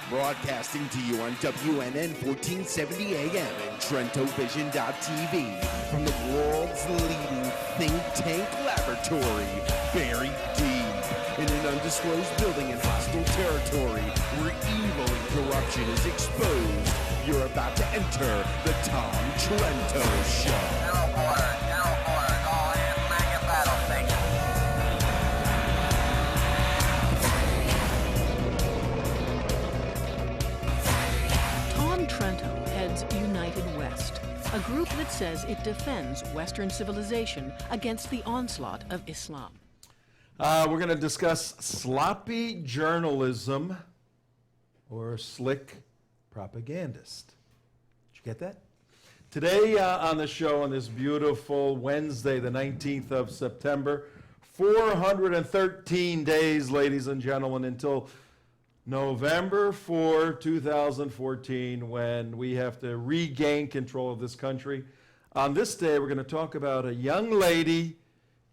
Broadcasting to you on WNN 1470 AM and TrentoVision.tv from the world's leading think tank laboratory, buried deep in an undisclosed building in hostile territory where evil and corruption is exposed. You're about to enter the Tom Trento Show. All hands back at battle station. Tom Trento heads United West, a group that says it defends Western civilization against the onslaught of Islam. We're going to discuss sloppy journalism or slick propagandist. Did you get that? Today on the show on this beautiful Wednesday, the 19th of September, 413 days, ladies and gentlemen, until November 4, 2014, when we have to regain control of this country. On this day, we're going to talk about a young lady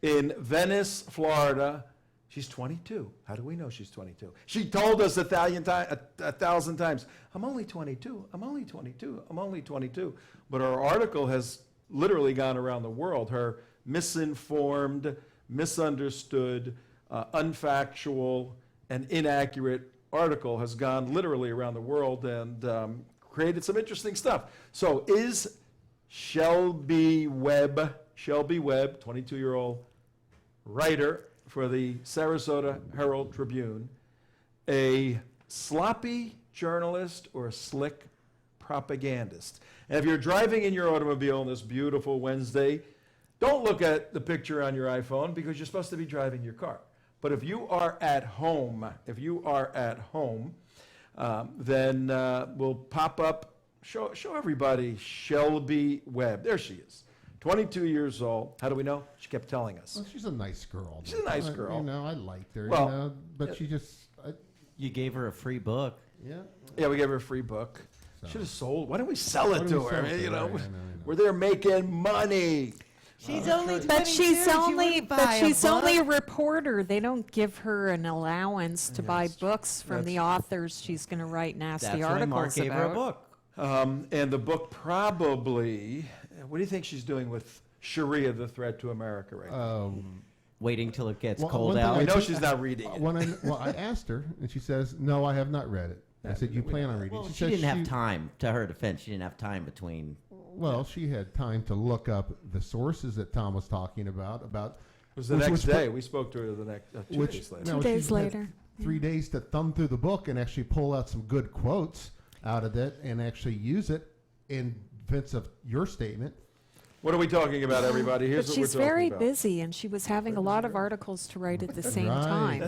in Venice, Florida. She's 22. How do we know she's 22? She told us a thousand times, I'm only 22, I'm only 22, I'm only 22. But our article has literally gone around the world. Her misinformed, misunderstood, unfactual, and inaccurate article has gone literally around the world and created some interesting stuff. So is Shelby Webb, 22-year-old writer for the Sarasota Herald Tribune, a sloppy journalist or a slick propagandist? And if you're driving in your automobile on this beautiful Wednesday, don't look at the picture on your iPhone because you're supposed to be driving your car. But if you are at home, then we'll pop up, show everybody Shelby Webb. There she is. 22 years old. How do we know? She kept telling us. Well, she's a nice girl. She's a nice girl. I liked her. Well, but she just. You gave her a free book. Yeah, we gave her a free book. So. Should have sold. Why don't we sell it to her? I know. We're there making money. She's only 22. But she's only a a reporter. They don't give her an allowance to buy books from the authors she's going to write nasty That's articles why Mark gave her a about. book. And the book probably. What do you think she's doing with Sharia, the threat to America right now? Waiting till it gets Well, cold one thing out. I know she's not reading it. I asked her, and she says, "No, I have not read it." I said, "You plan on reading?" Well, it? she didn't have time. To her defense, she didn't have time between. Well, she had time to look up the sources that Tom was talking about. It was the next day. We spoke to her the next 2 days later. 2 days she had later. 3 days to thumb through the book and actually pull out some good quotes out of it and actually use it in defense of your statement. What are we talking about, everybody? Here's But what we're she's talking very about. busy, and she was having a lot of articles to write at the same time.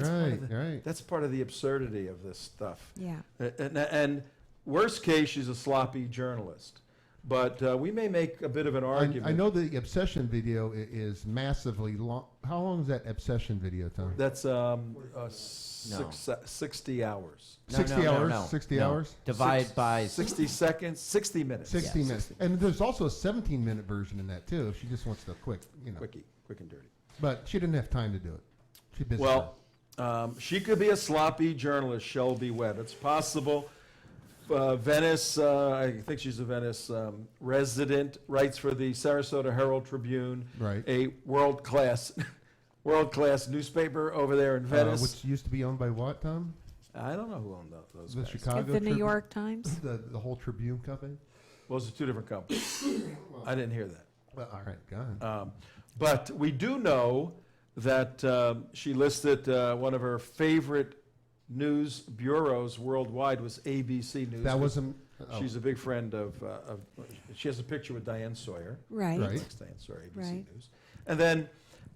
Right. That's part of the absurdity of this stuff. Yeah. And worst case, she's a sloppy journalist. But we may make a bit of an argument. I know the obsession video is massively long. How long is that obsession video, Tom? That's 60 hours. 60 hours? No. 60 hours? Divide by 60 seconds, 60 minutes. 60 minutes. And there's also a 17-minute version in that, too, if she just wants the quick, Quick and dirty. But she didn't have time to do it. She's busy. Well, she could be a sloppy journalist, Shelby Webb. It's possible. Venice, I think she's a Venice resident, writes for the Sarasota Herald Tribune, Right. a world-class newspaper over there in Venice. Which used to be owned by what, Tom? I don't know who owned those The guys. Chicago The New Tribune? York Times. The whole Tribune company? Well, those are two different companies. I didn't hear that. Well, all right, go ahead. But we do know that she listed one of her favorite news bureaus worldwide was ABC News. That was She's a big friend of she has a picture with Diane Sawyer. Right. Right. Next Diane Sawyer, ABC Right. News. And then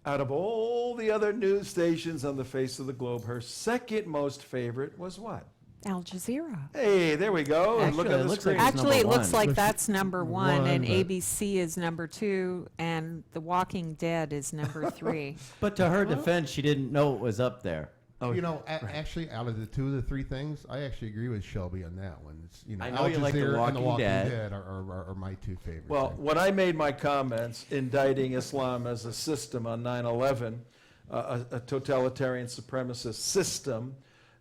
out of all the other news stations on the face of the globe, her second most favorite was what? Al Jazeera. Hey, there we go. Actually, Look it at the looks screen. like Actually, it number looks one. like that's number one, and but- ABC is number 2, and The Walking Dead is number 3. But to her defense, she didn't know it was up there. Oh, actually, out of the two of the three things, I actually agree with Shelby on that one. It's, I know Al you like The Jazeera and The Walking Walking Dead. Dead are my two favorites. Well, when I made my comments indicting Islam as a system on 9/11, a totalitarian supremacist system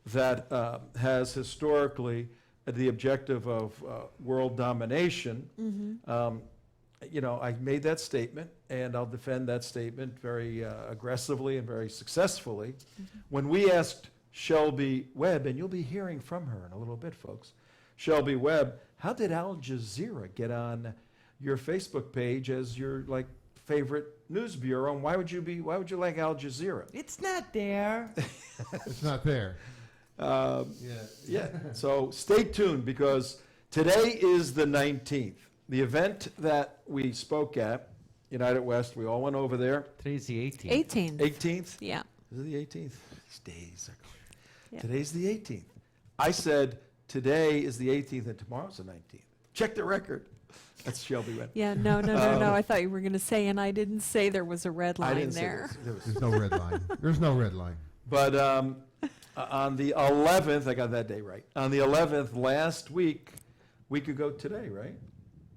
that has historically the objective of world domination, I made that statement, and I'll defend that statement very aggressively and very successfully. When we asked Shelby Webb, and you'll be hearing from her in a little bit, folks, Shelby Webb, how did Al Jazeera get on your Facebook page as your favorite news bureau, and why would you like Al Jazeera? It's not there. It's not there. Yeah. So stay tuned, because today is the 19th. The event that we spoke at, United West, we all went over there. Today's the 18th. 18. 18th? Yeah. Is it the 18th? These days are going. Yeah. Today's the 18th. I said today is the 18th and tomorrow's the 19th. Check the record. That's Shelby Webb. Yeah, no. I thought you were going to say, and I didn't say there was a red I line didn't there. say there was. There's no red line. There's no red line. But on the 11th, I got that day right. On the 11th, last week ago today, right?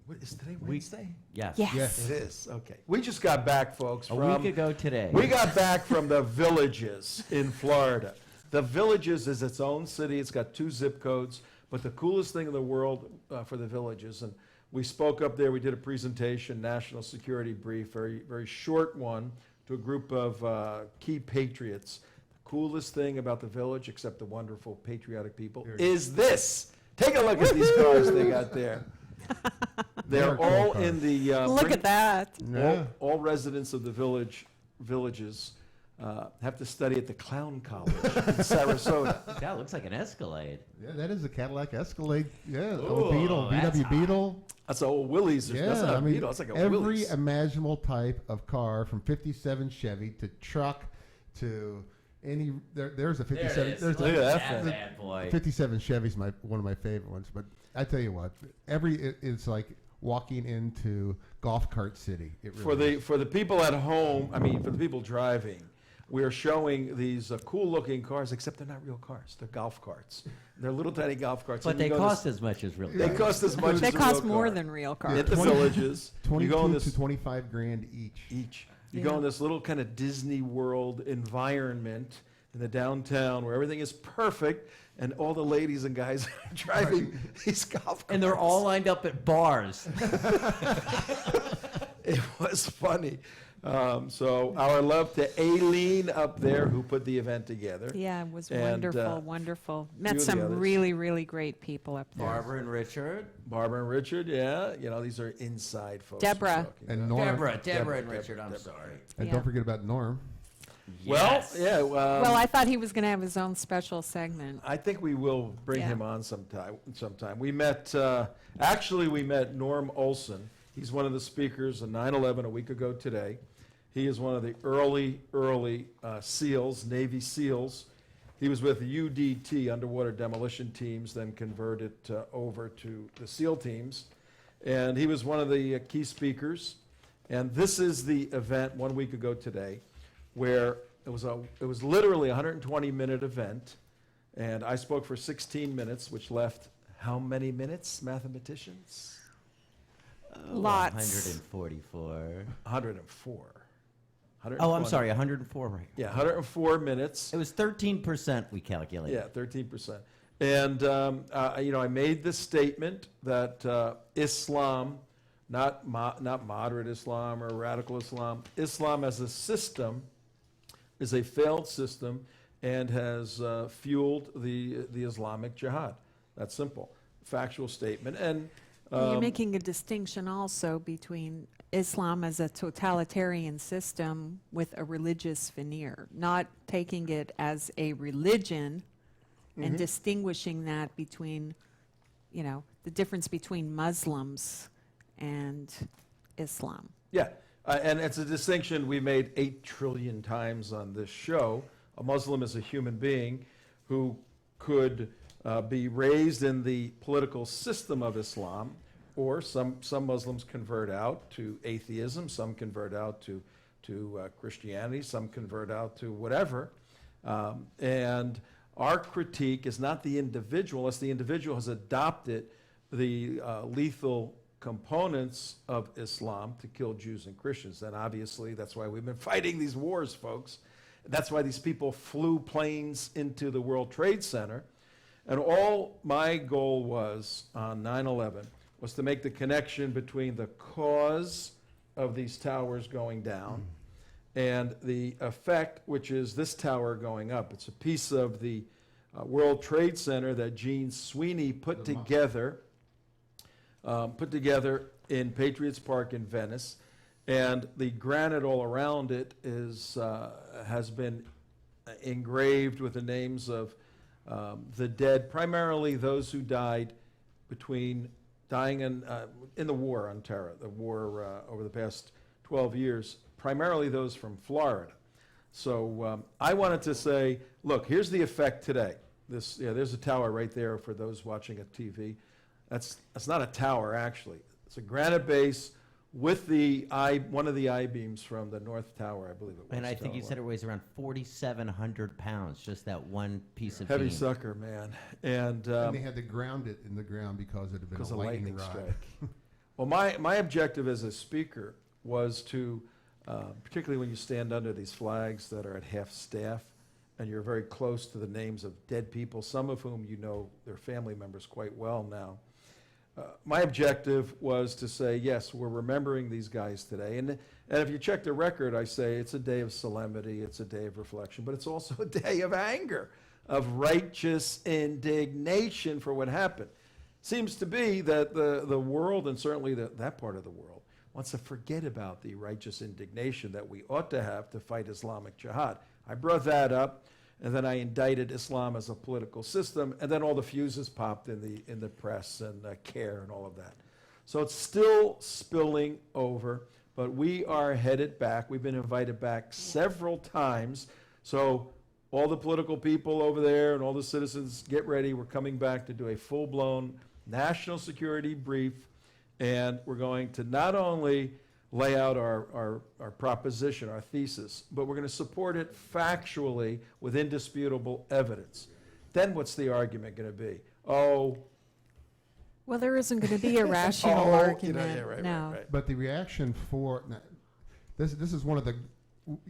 What, is today Wednesday? Yes. Yes. Yes. It is, okay. We just got back, folks, A from... week ago today. We got back from the Villages in Florida. The Villages is its own city. It's got 2 zip codes. But the coolest thing in the world for the Villages, and we spoke up there, we did a presentation, national security brief, very, very short one, to a group of key patriots. The coolest thing about the Village, except the wonderful patriotic people, is this. Take a look at these cars they got there. They're cool all cars. in the... Look at that. Yeah. all residents of the villages have to study at the Clown College in Sarasota. That looks like an Escalade. Yeah, that is a Cadillac Escalade. Yeah, Ooh, old Beetle, that's VW hot. Beetle. That's an old Willys. Yeah, That's not I a mean, Beetle. It's like a every Willys. imaginable type of car, from '57 Chevy to truck to any. There's a '57. There it is. There's Look at a that thing. bad boy. '57 Chevy's one of my favorite ones. But I tell you what, it's like walking into golf cart city. It really is. For the people at home, I mean, for the people driving, we are showing these cool-looking cars, except they're not real cars. They're golf carts. They're little tiny golf carts. But And you they go in cost this- as much as real They cars. cost as much as They a cost real more car. than real At cars. the Villages. You 22 go in this to 25 grand each. You go Yeah. in this little kind of Disney World environment in the downtown where everything is perfect, and all the ladies and guys are driving these golf carts. And they're all lined up at bars. It was funny. So our love to Aileen up there, who put the event together. Yeah, it was And, wonderful. few Met of the some others. really, really great people up there. Barbara and Richard. Barbara and Richard, yeah. These are inside folks. Deborah. we're talking And about. Norm. Deborah and Richard, I'm sorry. And Yeah. don't forget about Norm. Well, Yes. yeah. Well, I thought he was going to have his own special segment. I think we will bring Yeah. him on sometime. We met, we met Norm Olson. He's one of the speakers on 9/11 a week ago today. He is one of the early SEALs, Navy SEALs. He was with the UDT, Underwater Demolition Teams, then converted over to the SEAL teams. And he was one of the key speakers. And this is the event 1 week ago today, where it was literally a 120-minute event. And I spoke for 16 minutes, which left how many minutes, mathematicians? Lots. 144. 104. Oh, I'm sorry, 104 right. Yeah, 104 minutes. It was 13% we calculated. Yeah, 13%. And, I made this statement that Islam, not moderate Islam or radical Islam, Islam as a system is a failed system and has fueled the Islamic jihad. That's simple. Factual statement. And You're making a distinction also between Islam as a totalitarian system with a religious veneer, not taking it as a religion and distinguishing that between, the difference between Muslims and Islam. yeah, and it's a distinction we made 8 trillion times on this show. A Muslim is a human being who could be raised in the political system of Islam, or some Muslims convert out to atheism, some convert out to Christianity, some convert out to whatever. And our critique is not the individual, as the individual has adopted the lethal components of Islam to kill Jews and Christians. And obviously, that's why we've been fighting these wars, folks. That's why these people flew planes into the World Trade Center. And all my goal was on 9/11 was to make the connection between the cause of these towers going down and the effect, which is this tower going up. It's a piece of the World Trade Center that Gene Sweeney put together in Patriots Park in Venice. And the granite all around it has been engraved with the names of the dead, primarily those who died dying in the war on terror, the war over the past 12 years, primarily those from Florida. So I wanted to say, look, here's the effect today. There's a tower right there for those watching at TV. That's not a tower, actually. It's a granite base with one of the I-beams from the North Tower, I believe it was. And I think you said it weighs around 4,700 pounds, just that one piece of heavy beam. sucker, man. And they had to ground it in the ground because it had been a lightning rod. strike. Well, my objective as a speaker was to, particularly when you stand under these flags that are at half staff, and you're very close to the names of dead people, some of whom you know their family members quite well now. My objective was to say, yes, we're remembering these guys today. And if you check the record, I say it's a day of solemnity, it's a day of reflection, but it's also a day of anger, of righteous indignation for what happened. Seems to be that the world, and certainly that part of the world, wants to forget about the righteous indignation that we ought to have to fight Islamic jihad. I brought that up, and then I indicted Islam as a political system, and then all the fuses popped in the press and CARE and all of that. So it's still spilling over, but we are headed back. We've been invited back several times. So all the political people over there and all the citizens, get ready. We're coming back to do a full-blown national security brief, and we're going to not only lay out our proposition, our thesis, but we're going to support it factually with indisputable evidence. Then what's the argument going to be? Oh, Well, there isn't going to be a rational argument. Right. But the reaction this is one of the,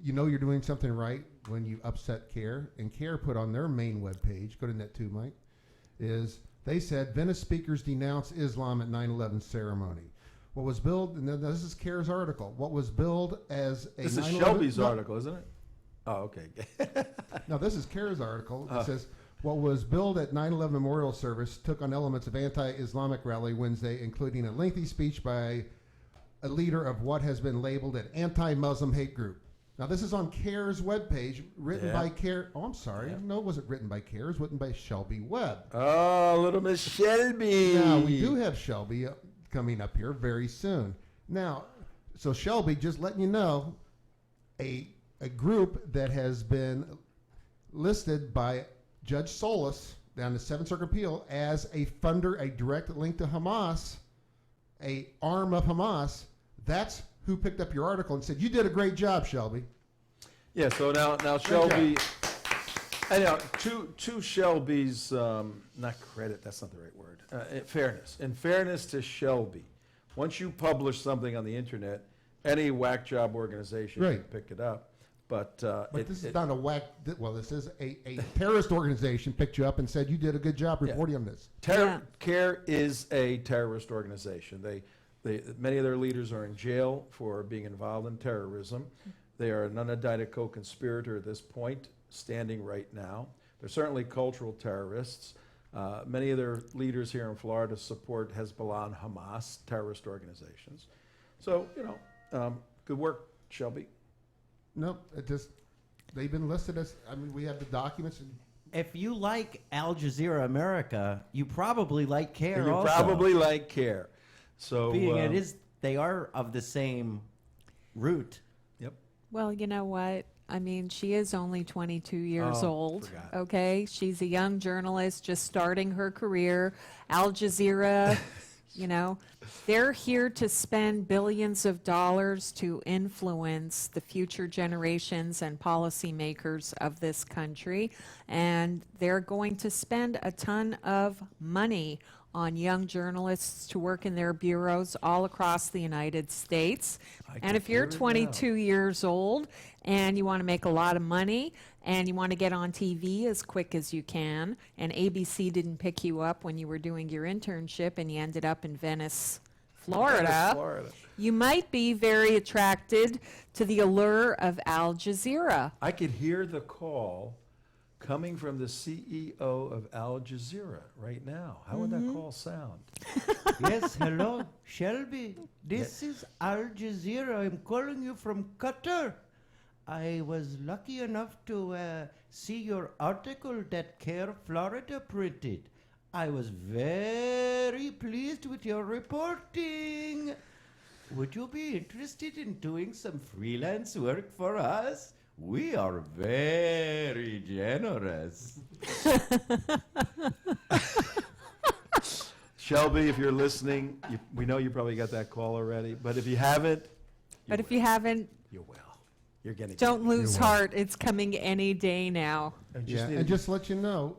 you're doing something right when you upset CARE, and CARE put on their main webpage, go to Net 2, Mike, is they said Venice speakers denounce Islam at 9/11 ceremony. What was billed, and this is CARE's article, what was billed as a This is Shelby's article, isn't it? Oh, okay. No, this is CARE's article. It says, what was billed at 9/11 memorial service took on elements of anti-Islamic rally Wednesday, including a lengthy speech by a leader of what has been labeled an anti-Muslim hate group. Now, this is on CARE's webpage, written by CARE. Oh, I'm sorry. No, it wasn't written by CARE. It was written by Shelby Webb. Oh, little Miss Shelby. Now, we do have Shelby coming up here very soon. Now, so Shelby, just letting you know, a group that has been listed by Judge Solis down the Seventh Circuit Appeal as a funder, a direct link to Hamas, a arm of Hamas, that's who picked up your article and said, you did a great job, Shelby. Yeah, so now Shelby, and to Shelby's, not credit, that's not the right word, in fairness to Shelby, once you publish something on the internet, any whack job organization can pick it up. But this is not a whack, this is a terrorist organization picked you up and said you did a good job reporting on this. CARE is a terrorist organization. Many of their leaders are in jail for being involved in terrorism. They are an unindicted co-conspirator at this point, standing right now. They're certainly cultural terrorists. Many of their leaders here in Florida support Hezbollah and Hamas, terrorist organizations. So, good work, Shelby. No, they've been listed as, we have the documents. If you like Al Jazeera America, you probably like CARE You also. probably like CARE. So, they are of the same root. Yep. Well, you know what? She is only 22 years old, forgot. okay? She's a young journalist just starting her career. Al Jazeera, they're here to spend billions of dollars to influence the future generations and policymakers of this country. And they're going to spend a ton of money on young journalists to work in their bureaus all across the United States. And if you're 22 years old and you want to make a lot of money and you want to get on TV as quick as you can, and ABC didn't pick you up when you were doing your internship and you ended up in Venice, Florida, you might be very attracted to the allure of Al Jazeera. I could hear the call coming from the CEO of Al Jazeera right now. How would that call sound? Yes, hello, Shelby. This is Al Jazeera. I'm calling you from Qatar. I was lucky enough to see your article that Care Florida printed. I was very pleased with your reporting. Would you be interested in doing some freelance work for us? We are very generous. Shelby, if you're listening, we know you probably got that call already, but if you haven't, If you haven't, you will. You're getting. don't lose heart. It's coming any day now. And just to let you know,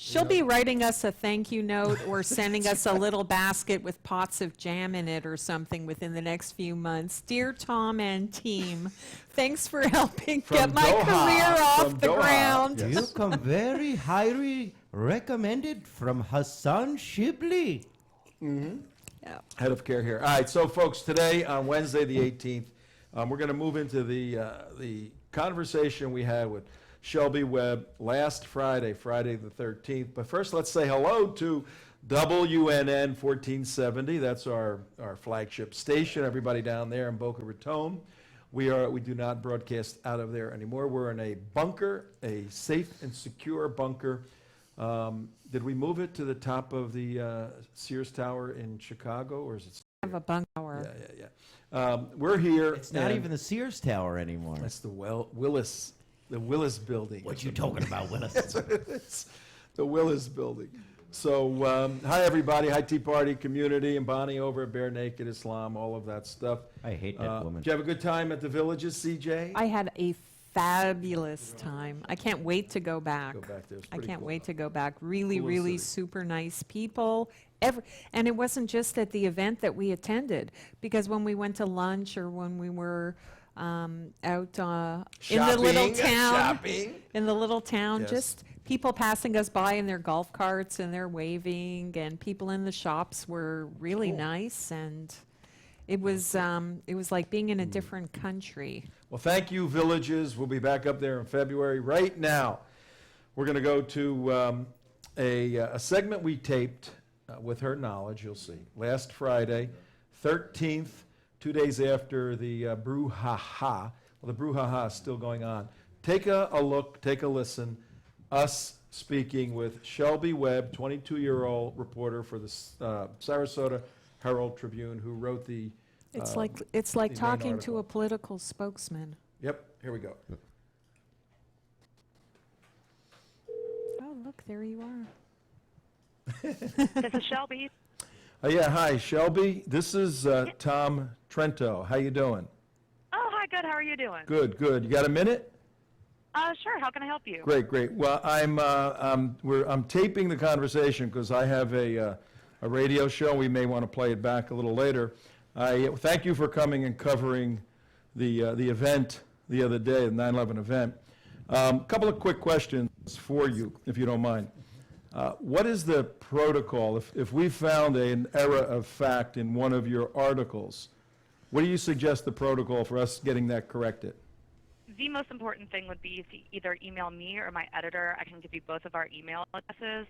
She'll be writing us a thank you note or sending us a little basket with pots of jam in it or something within the next few months. Dear Tom and team, thanks for helping get my career off the ground. You come very highly recommended from Hassan Shibli. Head of care here. All right, so folks, today on Wednesday the 18th, we're going to move into the conversation we had with Shelby Webb last Friday the 13th. But first, let's say hello to WNN 1470. That's our flagship station. Everybody down there in Boca Raton. We do not broadcast out of there anymore. We're in a bunker, a safe and secure bunker. Did we move it to the top of the Sears Tower in Chicago, or is it? Have a bunk tower. Yeah. We're here. It's not even the Sears Tower anymore. That's the Willis. The Willis Building. What you talking about, Willis? It's the Willis Building. So, hi everybody, hi Tea Party community, and Bonnie over at Bare Naked Islam, all of that stuff. I hate that woman. Did you have a good time at the Villages, CJ? I had a fabulous time. I can't wait to go back. Go back there. It's I pretty can't cool. wait to go back. Really, Cool really city. super nice people. And it wasn't just at the event that we attended, because when we went to lunch or when we were out in the little town, Yes. just people passing us by in their golf carts and they're waving, and people in the shops were really nice, and it was like being in a different country. Well, thank you, Villages. We'll be back up there in February. Right now, we're going to go to a segment we taped with her knowledge, you'll see, last Friday, 13th, 2 days after the brouhaha. Well, the brouhaha is still going on. Take a look, take a listen. Us speaking with Shelby Webb, 22-year-old reporter for the Sarasota Herald Tribune, who wrote the... It's the like main talking article. to a political spokesman. Yep, here we go. Oh, look, there you are. This is Shelby. Yeah, hi, Shelby. This is Tom Trento. How you doing? Oh, hi, good. How are you doing? Good, good. You got a minute? Sure. How can I help you? Great. Well, I'm taping the conversation because I have a radio show. We may want to play it back a little later. I thank you for coming and covering the event the other day, the 9/11 event. A couple of quick questions for you, if you don't mind. What is the protocol if we found an error of fact in one of your articles? What do you suggest the protocol for us getting that corrected? The most important thing would be to either email me or my editor. I can give you both of our email addresses.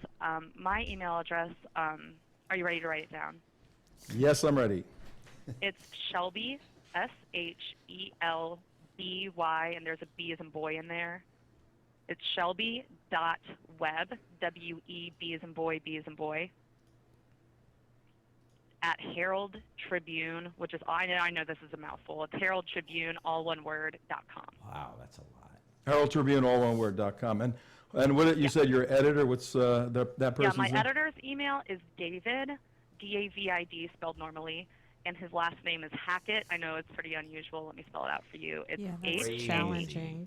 My email address, are you ready to write it down? Yes, I'm ready. It's Shelby, Shelby, and there's a B as in boy in there. It's Shelby.Webb, W-E-B as in boy, B as in boy, at Herald Tribune, which is, I know this is a mouthful. It's Herald Tribune, all one word, .com. Wow, that's a lot. Herald Tribune, all one word.com. And what you said, your editor, what's that person's Yeah, my name? editor's email is David, D-A-V-I-D, spelled normally, and his last name is Hackett. I know it's pretty unusual. Let me spell it out for you. It's Yeah, that's challenging.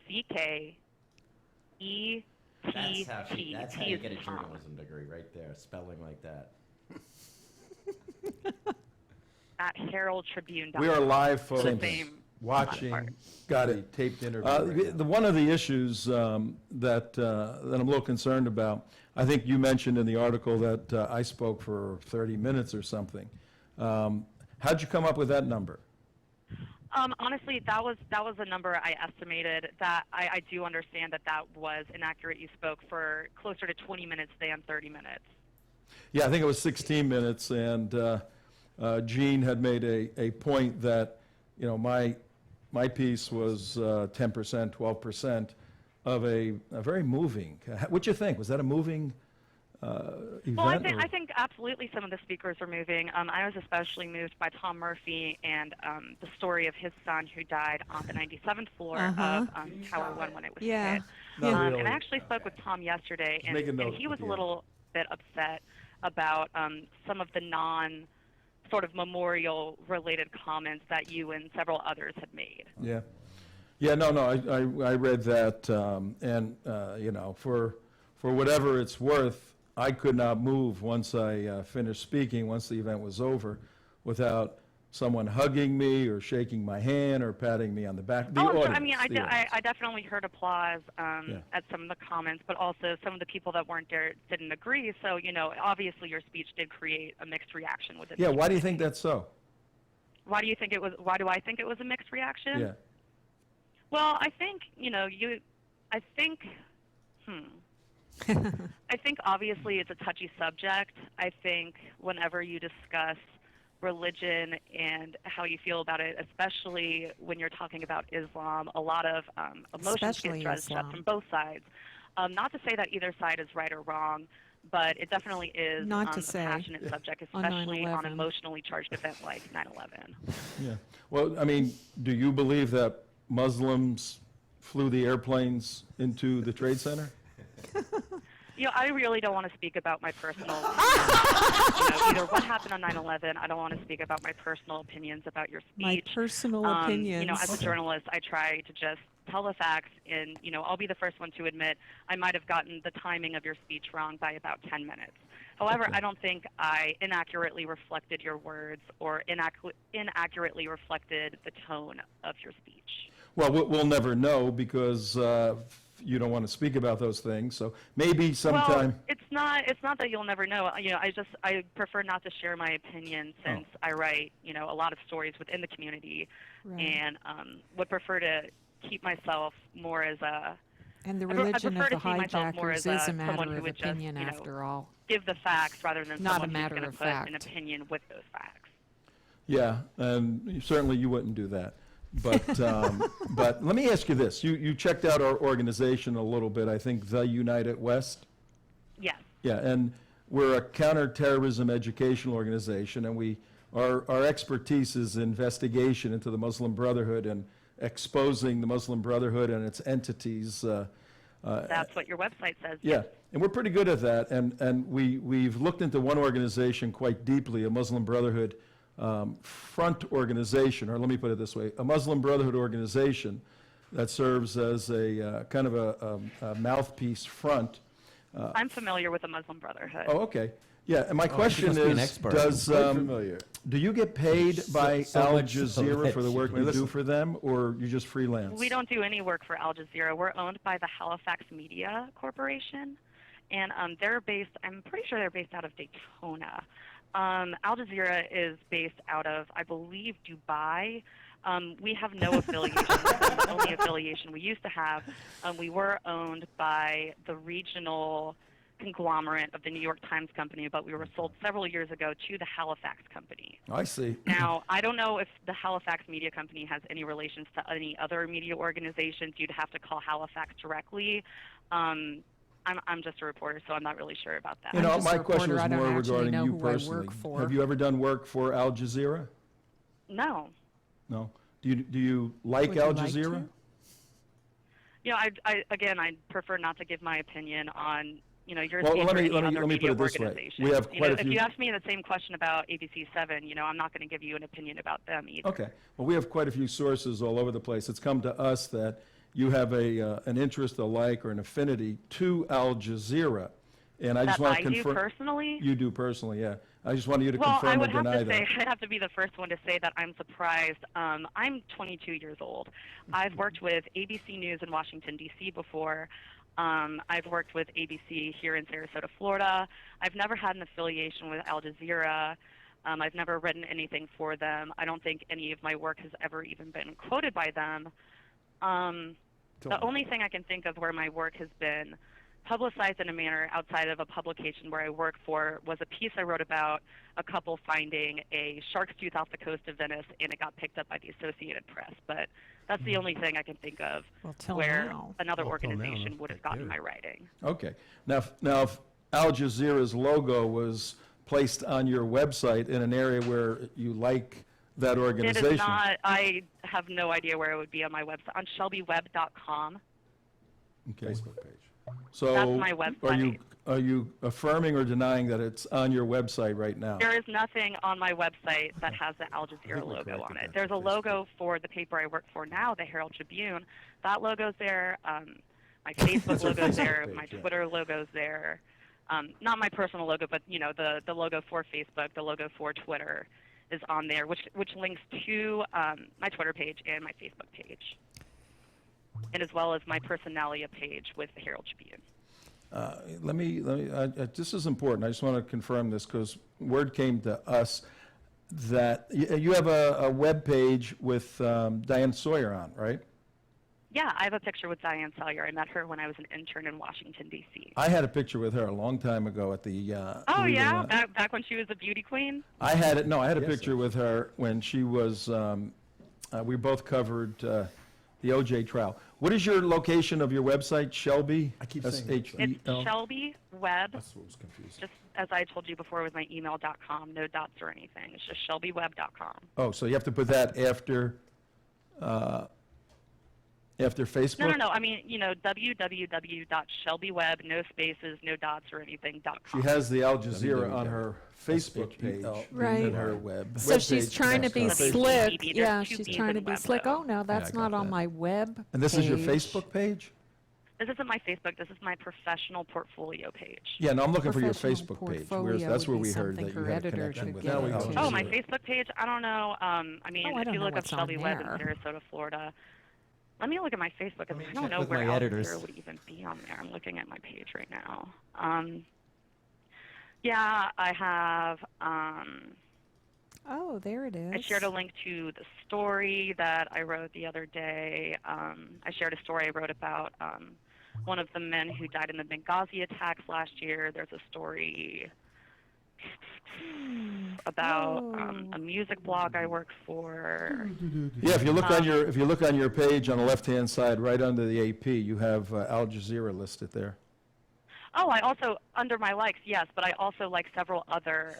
H-A-C-K-E-T-T T. That's how T you is get a Tom. journalism degree, right there, spelling like that. At heraldtribune.com. We are live, folks, The same watching part. got a taped interview. right now. One of the issues that I'm a little concerned about, I think you mentioned in the article that I spoke for 30 minutes or something. How'd you come up with that number? Honestly, that was a number I estimated. That I do understand that was inaccurate. You spoke for closer to 20 minutes than 30 minutes. Yeah, I think it was 16 minutes, and Gene had made a point that, you know, my piece was 10%, 12% of a very moving. What'd you think? Was that a moving event? Well, I think absolutely some of the speakers were moving. I was especially moved by Tom Murphy and the story of his son who died on the 97th floor of Tower 1 when it was Yeah. hit. Not really. And I actually spoke with Tom yesterday, make a and note he was at a the little bit upset about some of the sort of memorial-related comments that you and several others had made. Yeah. Yeah, no, I read that, and, you know, for whatever it's worth, I could not move once I finished speaking, once the event was over, without someone hugging me or shaking my hand or patting me on the back. The audience, I mean, the audience. I definitely heard applause at some of the comments, but also some of the people that weren't there didn't agree. So, you know, obviously your speech did create a mixed reaction within the Yeah, why do you community. think that's so? Why do I think it was a mixed reaction? Yeah. Well, I think, I think obviously it's a touchy subject. I think whenever you discuss religion and how you feel about it, especially when you're talking about Islam, a lot of emotions Especially get dredged up Islam. from both sides. Not to say that either side is right or wrong, but it definitely is Not to a say passionate subject, on especially on an 9/11. emotionally charged event like 9/11. Yeah. Well, I mean, do you believe that Muslims flew the airplanes into the Trade Center? You know, I really don't want to speak about my personal opinions. Either what happened on 9/11. I don't want to speak about my personal opinions about your My speech. personal You know, as a opinions. journalist, I try to just tell the facts, and, you know, I'll be the first one to admit I might have gotten the timing of your speech wrong by about 10 minutes. However, I don't think I inaccurately reflected your words or inaccurately reflected the tone of your speech. Well, we'll never know because you don't want to speak about those things. So maybe sometime. Well, it's not that you'll never know. You know, I prefer not to share my opinion since I write, you know, a lot of stories within the community, Right. and would prefer to keep myself more as a And the I religion prefer of the to see myself more hijackers as is a someone matter who of would just, opinion you know, after all. give the facts rather than Not a someone matter who's going of to put an fact. opinion with those facts. Yeah, and certainly you wouldn't do that. But but let me ask you this: you checked out our organization a little bit. I think the United West. Yes. Yeah, and we're a counterterrorism educational organization, and our expertise is investigation into the Muslim Brotherhood and exposing the Muslim Brotherhood and its entities. That's what your website says. Yeah, and we're pretty good at that, and we've looked into one organization quite deeply, a Muslim Brotherhood front organization, or let me put it this way, a Muslim Brotherhood organization that serves as a kind of a mouthpiece front. I'm familiar with the Muslim Brotherhood. Oh, okay. Yeah, and my she question must be an is, expert. does, do you get paid by so Al much so Jazeera for the that work she- you Listen. do for them, or you just freelance? We don't do any work for Al Jazeera. We're owned by the Halifax Media Corporation, and they're based, I'm pretty sure they're based out of Daytona. Al Jazeera is based out of, I believe, Dubai. We have no affiliation. The only affiliation we used to have, we were owned by the regional conglomerate of the New York Times Company, but we were sold several years ago to the Halifax Company. I see. Now, I don't know if the Halifax Media Company has any relations to any other media organizations. You'd have to call Halifax directly. I'm just a reporter, so I'm not really sure about that. You know, just a my question reporter. was I don't more actually regarding know you who I personally. work for. Have you ever done work for Al Jazeera? No. No. Do you like Would Al you like Jazeera? to? You know, I prefer not to give my opinion on, you know, your Well, team let or me- any let me- other let me put media it this way. organization. We have You quite know, a few- if you ask me the same question about ABC7, you know, I'm not going to give you an opinion about them either. Okay. Well, we have quite a few sources all over the place. It's come to us that you have an interest, a like, or an affinity to Al Jazeera. And I just That want to I do confirm. personally? You do personally, yeah. I just wanted you to Well, I confirm or would have deny to that. say, I'd have to be the first one to say that I'm surprised. I'm 22 years old. I've worked with ABC News in Washington, D.C. before. I've worked with ABC here in Sarasota, Florida. I've never had an affiliation with Al Jazeera. I've never written anything for them. I don't think any of my work has ever even been quoted by them. The only thing I can think of where my work has been publicized in a manner outside of a publication where I work for was a piece I wrote about a couple finding a shark's tooth off the coast of Venice, and it got picked up by the Associated Press. But that's the only thing I can think of where another organization would have gotten my writing. Okay. Now, if Al Jazeera's logo was placed on your website in an area where you like that organization. It is not. I have no idea where it would be on my website. On ShelbyWebb.com. Okay. Facebook page. So That's my website. Are you affirming or denying that it's on your website right now? There is nothing on my website that has the Al Jazeera logo on it. There's a logo for the paper I work for now, the Herald Tribune. That logo's there. My Facebook logo's there. My Twitter logo's there. Not my personal logo, but the logo for Facebook, the logo for Twitter is on there, which links to my Twitter page and my Facebook page, and as well as my Personalia page with the Herald Tribune. This is important. I just want to confirm this because word came to us that you have a web page with Diane Sawyer on, right? Yeah, I have a picture with Diane Sawyer. I met her when I was an intern in Washington, D.C. I had a picture with her a long time ago at the... oh, yeah? Back when she was a beauty queen? I had a picture with her when she was... we both covered the OJ trial. What is your location of your website, Shelby? I keep saying It's Shelby Webb. That's what was confusing. Just as I told you before with my email.com, no dots or anything. It's just ShelbyWebb.com. Oh, so you have to put that after Facebook? No. I mean, www.ShelbyWebb, no spaces, no dots or anything.com. She has the Al Jazeera on her Facebook page. Right. And her web. So she's trying to be slick. There's Yeah, two she's B's trying in to be web, slick. though. Oh, no, that's not on my web And this is your page. Facebook page? This isn't my Facebook. This is my professional portfolio page. Yeah, no, I'm looking for your Professional Facebook page. portfolio That's where would be we heard that something you for had a editor connection to with get Al into. Jazeera. Oh, my Facebook page? I don't know. I mean, Oh, I if don't you know look up what's on Shelby Webb in there. Sarasota, Florida, let me look at my Facebook because I don't check know with where my Al editors. Jazeera would even be on there. I'm looking at my page right now. Yeah, I have. Oh, there it is. I shared a link to the story that I wrote the other day. I shared a story I wrote about one of the men who died in the Benghazi attacks last year. There's a story about a music blog I work for. Yeah, if you look on your page on the left-hand side, right under the AP, you have Al Jazeera listed there. Oh, I also, under my likes, yes, but I also like several other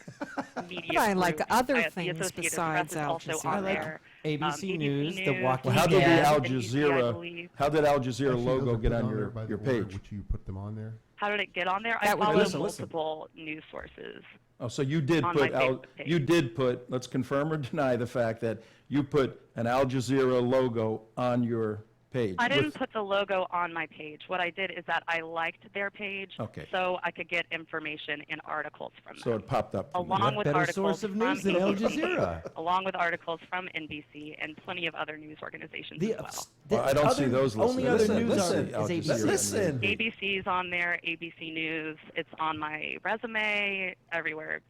media I like groups. other The things Associated besides Press is Al also Jazeera. on I like there. ABC News, The Walking Well, how did the Dead. Al NBC, I Jazeera, believe. how did Al Jazeera Actually, logo those are get put on there by the your order, page? which you put them on there. How did it get on there? I That would follow be- Listen. multiple news sources. Oh, so you did On my put Al, Facebook page. you did put, let's confirm or deny the fact that you put an Al Jazeera logo on your page. I didn't with- put the logo on my page. What I did is that I liked their page Okay. so I could get information in articles from them. So it popped up. to me. Along with Better articles source of from news than Al ABC, Jazeera. along with articles from NBC and plenty of other news organizations The, as well. Well, I don't see those Only listed. other Listen, news listen, Al is Jazeera. ABC. Listen. ABC's on there, ABC News. It's on my resume, everywhere.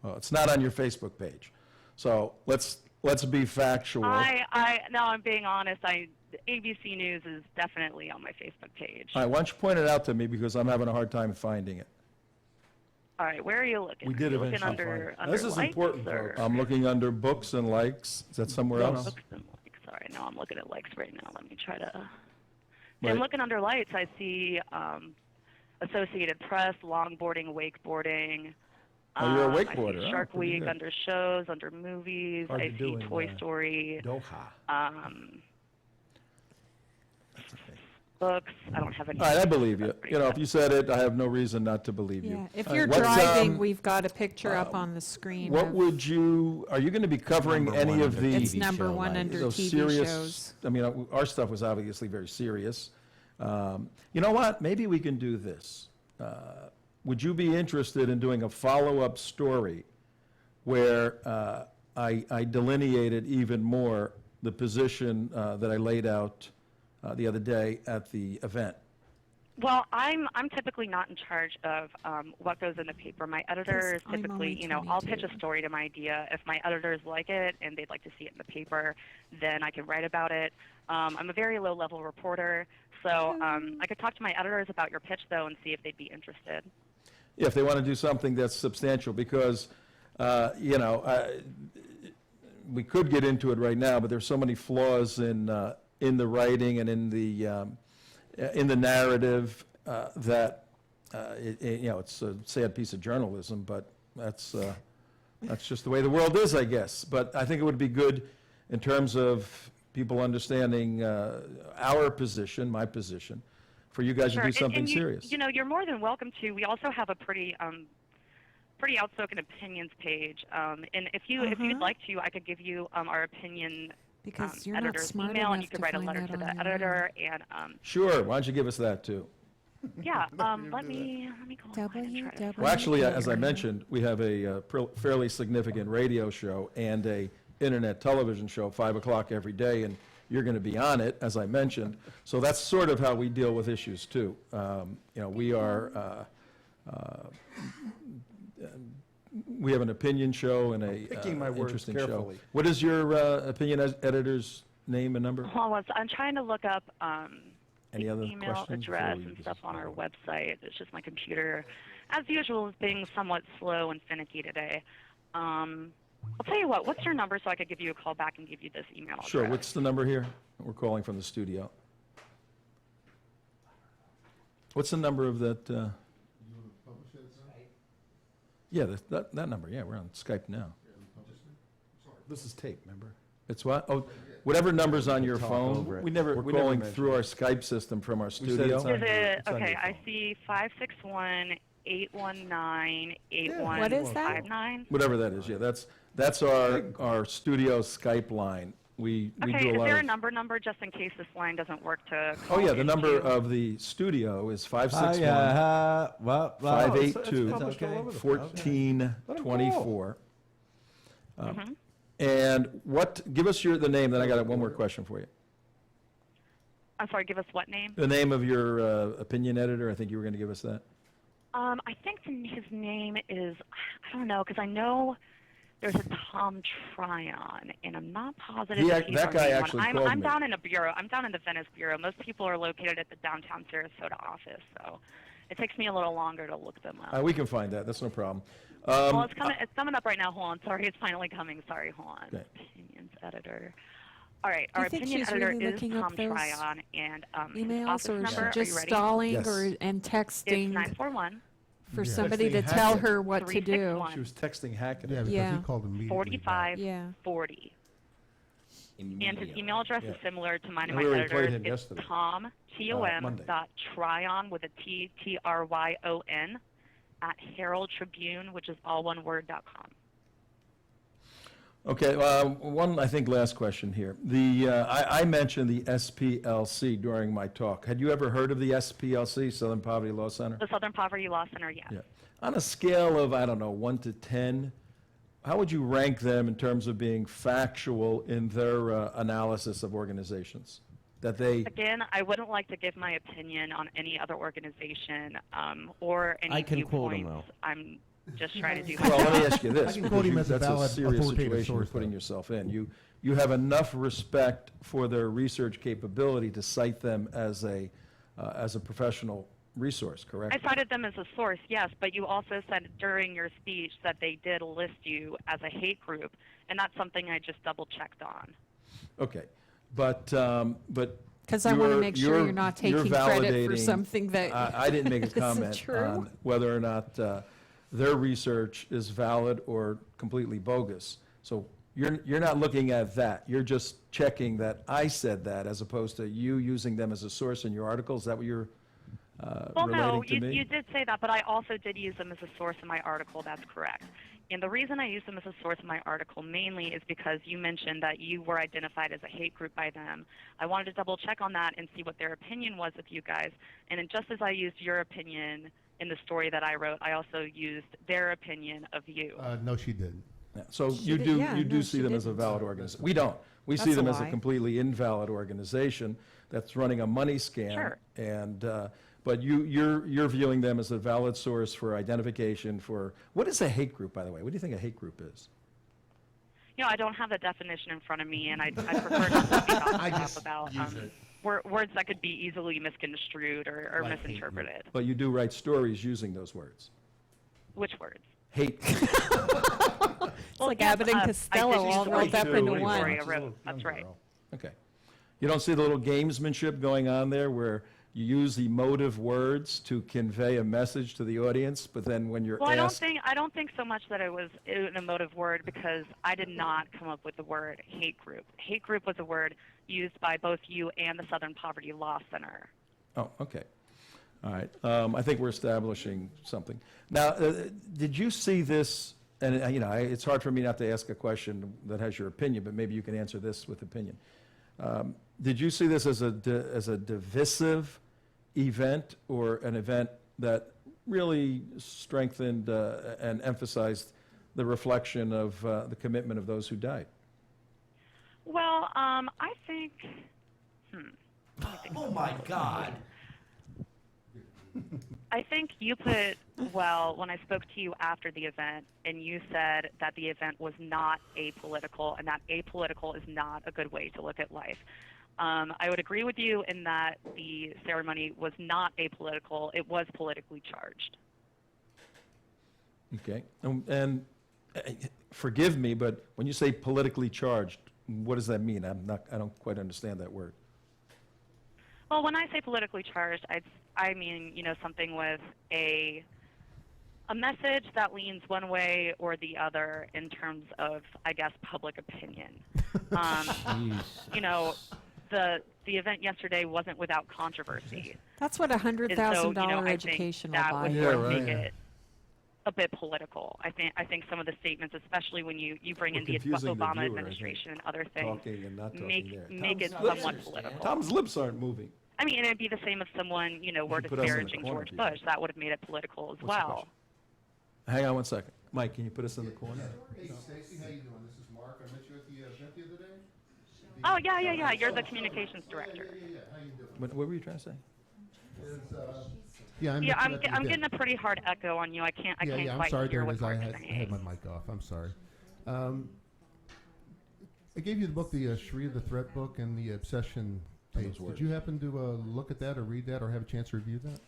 Well, it's not on your Facebook page. So let's be factual. No, I'm being honest. ABC News is definitely on my Facebook page. All right, why don't you point it out to me because I'm having a hard time finding it. All right, where are you looking? We Are did you looking eventually under, find it. under This is likes important, or folks. I'm looking under books and likes. Is that somewhere else? books and likes? All right, no, I'm looking at likes right now. Let me try to. Right. I'm looking under lights. I see Associated Press, longboarding, wakeboarding. Oh, you're a I wakeboarder, see huh? Shark Pretty Week good. under shows, under movies. Hard I to do see in, Toy Story. Doha. Um, books. I don't have any. All right, I believe you. Right You know, now. if you said it, I have no reason not to believe Yeah, you. if All you're right, what's, driving, we've got a picture up on the screen. What of- would you, are you going to be covering number any one of under the... It's TV number show, one like, under those TV serious, shows. I mean, our stuff was obviously very serious. You know what? Maybe we can do this. Would you be interested in doing a follow-up story where I delineated even more the position that I laid out the other day at the event? Well, I'm typically not in charge of what goes in the paper. My editor is 'Cause I'm typically, only I'll pitch 22. a story to my idea. If my editors like it and they'd like to see it in the paper, then I can write about it. I'm a very low-level reporter, so I could talk to my editors about your pitch, though, and see if they'd be interested. Yeah, if they want to do something that's substantial, because, we could get into it right now, but there's so many flaws in the writing and in the narrative that, it's a sad piece of journalism, but that's just the way the world is, I guess. But I think it would be good in terms of people understanding our position, my position, for you guys to do something serious. You're more than welcome to. We also have a pretty outspoken opinions page, and if you'd like to, I could give you our opinion Because you're not editor's smart email, and enough you could to write a find letter that to the on your editor. And Sure, why don't you give us that, too? yeah, let me go online and try to www. Well, actually, as I mentioned, we have a fairly significant radio show and a internet television show, 5 o'clock every day, and you're going to be on it, as I mentioned. So that's sort of how we deal with issues, too. We are, we have an opinion show and a Picking my words interesting show. carefully. What is your opinion editor's name and number? Hold on, I'm trying to look up Any the other email questions before address we and just stuff on our go? website. It's just my computer, as usual, is being somewhat slow and finicky today. I'll tell you what. What's your number so I could give you a call back and give you this email address? Sure, what's the number here? We're calling from the studio. What's the number of that? Yeah, that number, yeah, we're on Skype now. This is tape, remember? It's what? Oh, whatever number's on your talk phone, over it. We never we're calling mentioned through it. our Skype system from our said studio. it's on Is it it's on okay? your I phone. see 561-819-8159. What is that? Whatever that is, yeah, that's our studio Skype line. We Okay, do a is lot there a of. number just in case this line doesn't work to Oh, call yeah, the number into? of the studio is 561 well, 582 It's published all over the place. 1424. Mhm. And give us the name, then I got one more question for you. I'm sorry, give us what name? The name of your opinion editor, I think you were going to give us that. I think his name is, I don't know, because I know there's a Tom Tryon, and I'm not positive if he's that our guy main actually one. called I'm me. down in a bureau. I'm down in the Venice bureau. Most people are located at the downtown Sarasota office, so it takes me a little longer to look them up. We can find that, that's no problem. Well, it's coming up right now. Hold on. Sorry, it's finally coming. Sorry, hold on. Okay. Opinions editor. All right, Do our you think opinion she's editor really is looking up Tom those Tryon, and his emails, office or is number. she Are just you ready? stalling Yes. and It's texting 941 for Yeah. somebody to Texting tell Hackett. her what to do? 361 She was texting Hackett. Yeah, because Yeah. he called immediately. 45 Yeah. 40. And his email address Yeah. is similar to mine and We my already editor. played him It's yesterday. Tom, T-O-M, Monday. .Tryon with a T, T-R-Y-O-N, at Herald Tribune, which is all one word.com. Okay, one, I think, last question here. I mentioned the SPLC during my talk. Had you ever heard of the SPLC, Southern Poverty Law Center? The Southern Poverty Law Center, yes. Yeah. On a scale of, 1 to 10, how would you rank them in terms of being factual in their analysis of organizations? That they, Again, I wouldn't like to give my opinion on any other organization or any I can quote 'em, viewpoints. though. I'm just trying to do well, my let me ask you this. I can because quote him you- as a that's valid, serious authoritative situation you're source, putting though. yourself in. You have enough respect for their research capability to cite them as a professional resource, correct? I cited them as a source, yes, but you also said during your speech that they did list you as a hate group, and that's something I just double-checked on. Okay, but Because I want to make sure you're not taking credit for validating- something that I didn't make a isn't comment true. on whether or not their research is valid or completely bogus. So you're not looking at that. You're just checking that I said that as opposed to you using them as a source in your article. Is that what you're Well, relating no, to me? you did say that, but I also did use them as a source in my article. That's correct. And the reason I used them as a source in my article mainly is because you mentioned that you were identified as a hate group by them. I wanted to double check on that and see what their opinion was of you guys. And then just as I used your opinion in the story that I wrote, I also used their opinion of you. No, she didn't. Yeah, so She you did- do yeah, you do no, see she them as a didn't. valid organization. We don't. We see That's a them as a lie. completely invalid organization that's running a money scam. Sure. And but you're viewing them as a valid source for identification for what is a hate group, by the way? What do you think a hate group is? You know, I don't have the definition in front of me, and I prefer not to speak off the cuff about words that could be easily misconstrued or Like hate misinterpreted. But you do write stories using those words. Which words? Hate. It's like Abbott and Costello all rolled up into one. Story I wrote. That's right. Okay. You don't see the little gamesmanship going on there where you use emotive words to convey a message to the audience, but then when you're Well, asked... I don't think so much that it was an emotive word because I did not come up with the word hate group. Hate group was a word used by both you and the Southern Poverty Law Center. Oh, okay. All right. I think we're establishing something. Now, did you see this, and it's hard for me not to ask a question that has your opinion, but maybe you can answer this with opinion. Did you see this as a divisive event or an event that really strengthened and emphasized the reflection of the commitment of those who died? Well, I think. Let me think Oh my God. I think you put well when I spoke to you after the event, and you said that the event was not apolitical, and that apolitical is not a good way to look at life. I would agree with you in that the ceremony was not apolitical; it was politically charged. Okay. And forgive me, but when you say politically charged, what does that mean? I don't quite understand that word. Well, when I say politically charged, I mean, something with a message that leans one way or the other in terms of, I guess, public opinion. The event yesterday wasn't without controversy. That's what a $100,000 I education think that will would buy sort of you. make it a bit political. I think some of the statements, especially when you bring in the confusing the Obama viewer, I think, administration and other things, talking and not talking there. make it Tom's not somewhat understand. political. Tom's lips aren't moving. I mean, it'd be the same if someone, were should put us in the disparaging corner, George people. Bush. That would have made it political as What's the well. question? Hang on one second. Mike, can you put us in the corner? Hey, Stacy, how you doing? This is Mark. I met you at the event the other day. Oh, yeah. You're the communications director. How you doing? What were you trying to say? Yeah, Yeah, I'm I'm getting a pretty hard echo on you. I can't I'm quite sorry, hear there it what is. I Mark's had saying. my mic off. I'm sorry. I gave you the book, the Sharia the Threat book, and the Obsession tapes. Did you happen to look at that or read that or have a chance to review that?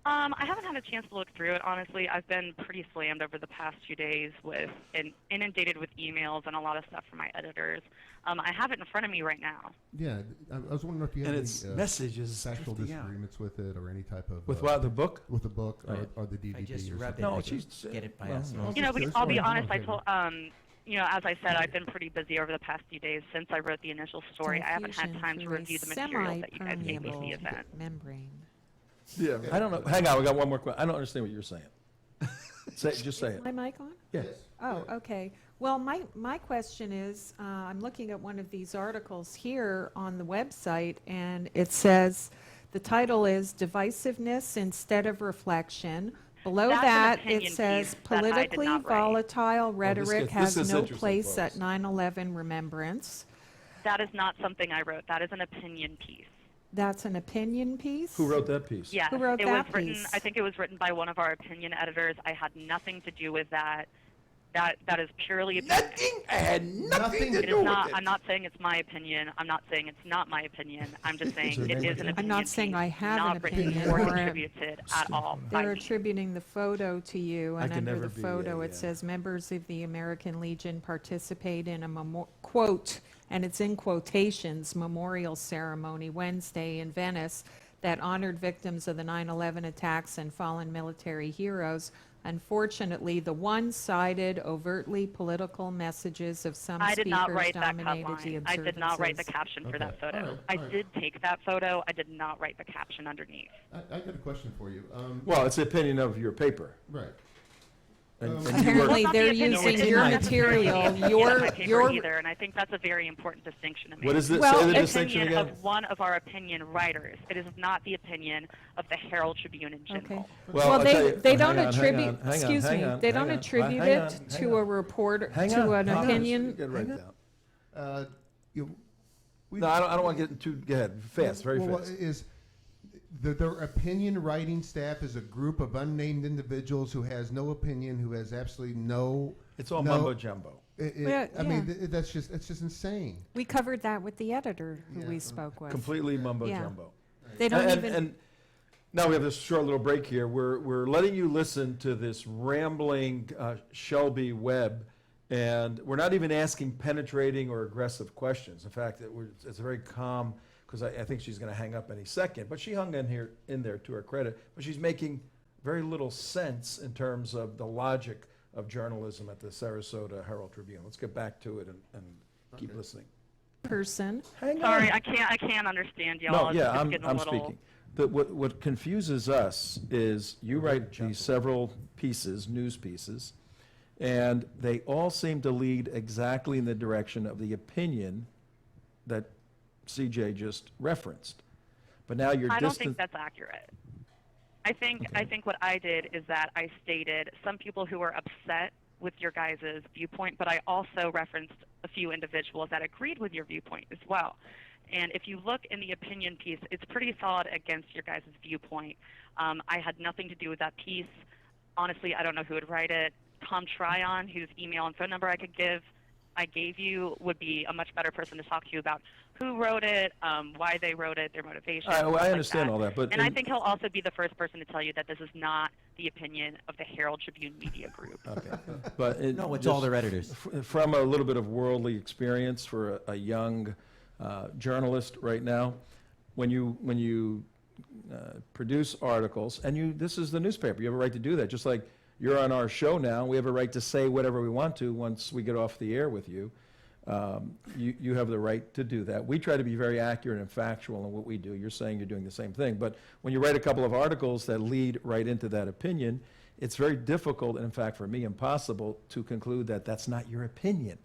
I haven't had a chance to look through it, honestly. I've been pretty slammed over the past few days and inundated with emails and a lot of stuff from my editors. I have it in front of me right now. Yeah, I was wondering if you had And any its message is factual 50 out. disagreements with it or any type of... With what, the book? With the book Right. or the DVD If I just or rub something. it, No, I she's- can get it by well, osmosis. no. I'll be Sorry, honest. I okay. told, as I said, I've been pretty busy over the past few days since I wrote the initial story. I haven't had Diffusion time to through a review the materials that you guys gave me for the semi-permeable event. membrane. Yeah. I don't know. Hang on, we got one more question. I don't understand what you're saying. Just say it. My mic on? Yes. Oh, okay. Well, my question is, I'm looking at one of these articles here on the website, and it says, the title is Divisiveness Instead of Reflection. Below That's an that, opinion it says, piece that I did politically not write. volatile rhetoric this has is no interesting, place folks. at 9/11 remembrance. That is not something I wrote. That is an opinion piece. That's an opinion piece? Who wrote that piece? Yes, Who wrote it that was written. piece? I think it was written by one of our opinion editors. I had nothing to do with that. That is purely opinion. I had nothing to It do is with not. it. I'm not saying it's my opinion. I'm not saying it's not my opinion. I'm just saying it is an opinion. I'm not saying piece, I have not an written opinion or or- contributed at all. by They're me. attributing the photo to you, and can under never the be photo, a, it says, members of the American Legion participate in a quote, and it's in quotations, memorial ceremony Wednesday in Venice that honored victims of the 9/11 attacks and fallen military heroes. Unfortunately, the one-sided, overtly political messages of some I did not speakers write that cut dominated the line. I observances. did not write the caption for that photo. All right. I did take that photo. I did not write the caption underneath. I got a question for you. Well, it's the opinion of your paper. Right. And you Apparently, Well, they're it's not the opinion, using it's your not necessarily material, the opinion of my paper your either, and I think that's a very important distinction to make. What is it? Well, Say the it's distinction Opinion again. of one of our opinion writers. It is not the opinion of the Herald Tribune in general. Okay. Well, Well, I'll tell you- they don't hang on, attribute, hang on, excuse hang me, on, they hang don't on, attribute hang it on, to hang a on. reporter, Hang to on, an Thomas, opinion. get right down. We- No, I don't want to get too, go ahead, fast, very well, fast. Is their opinion writing staff is a group of unnamed individuals who has no opinion, who has absolutely no. It's all no- mumbo jumbo. I mean, that's just insane. We covered that with the editor who we spoke with. Completely mumbo Yeah. jumbo. They don't And- even, And now we have this short little break here. We're letting you listen to this rambling Shelby Webb, and we're not even asking penetrating or aggressive questions. In fact, it's very calm, because I think she's going to hang up any second. But she hung in there to her credit. But she's making very little sense in terms of the logic of journalism at the Sarasota Herald Tribune. Let's get back to it and keep listening. person, Hang on. Sorry, I can't understand y'all. No, It's yeah, just I'm getting a little. speaking. What confuses us is you write these several pieces, news pieces, and they all seem to lead exactly in the direction of the opinion that CJ just referenced. But now you're I don't distant. think that's accurate. I think what I did is that I stated some people who were upset with your guys' viewpoint, but I also referenced a few individuals that agreed with your viewpoint as well. And if you look in the opinion piece, it's pretty solid against your guys' viewpoint. I had nothing to do with that piece. Honestly, I don't know who would write it. Tom Tryon, whose email and phone number I gave you, would be a much better person to talk to you about who wrote it, why they wrote it, their motivation. I understand all that, but and I think he'll also be the first person to tell you that this is not the opinion of the Herald Tribune Media Group. Okay, but No, it's just all their editors. From a little bit of worldly experience for a young journalist right now, when you produce articles, and this is the newspaper, you have a right to do that, just like you're on our show now, we have a right to say whatever we want to once we get off the air with you. You have the right to do that. We try to be very accurate and factual in what we do. You're saying you're doing the same thing. But when you write a couple of articles that lead right into that opinion, it's very difficult, and in fact, for me, impossible to conclude that that's not your opinion.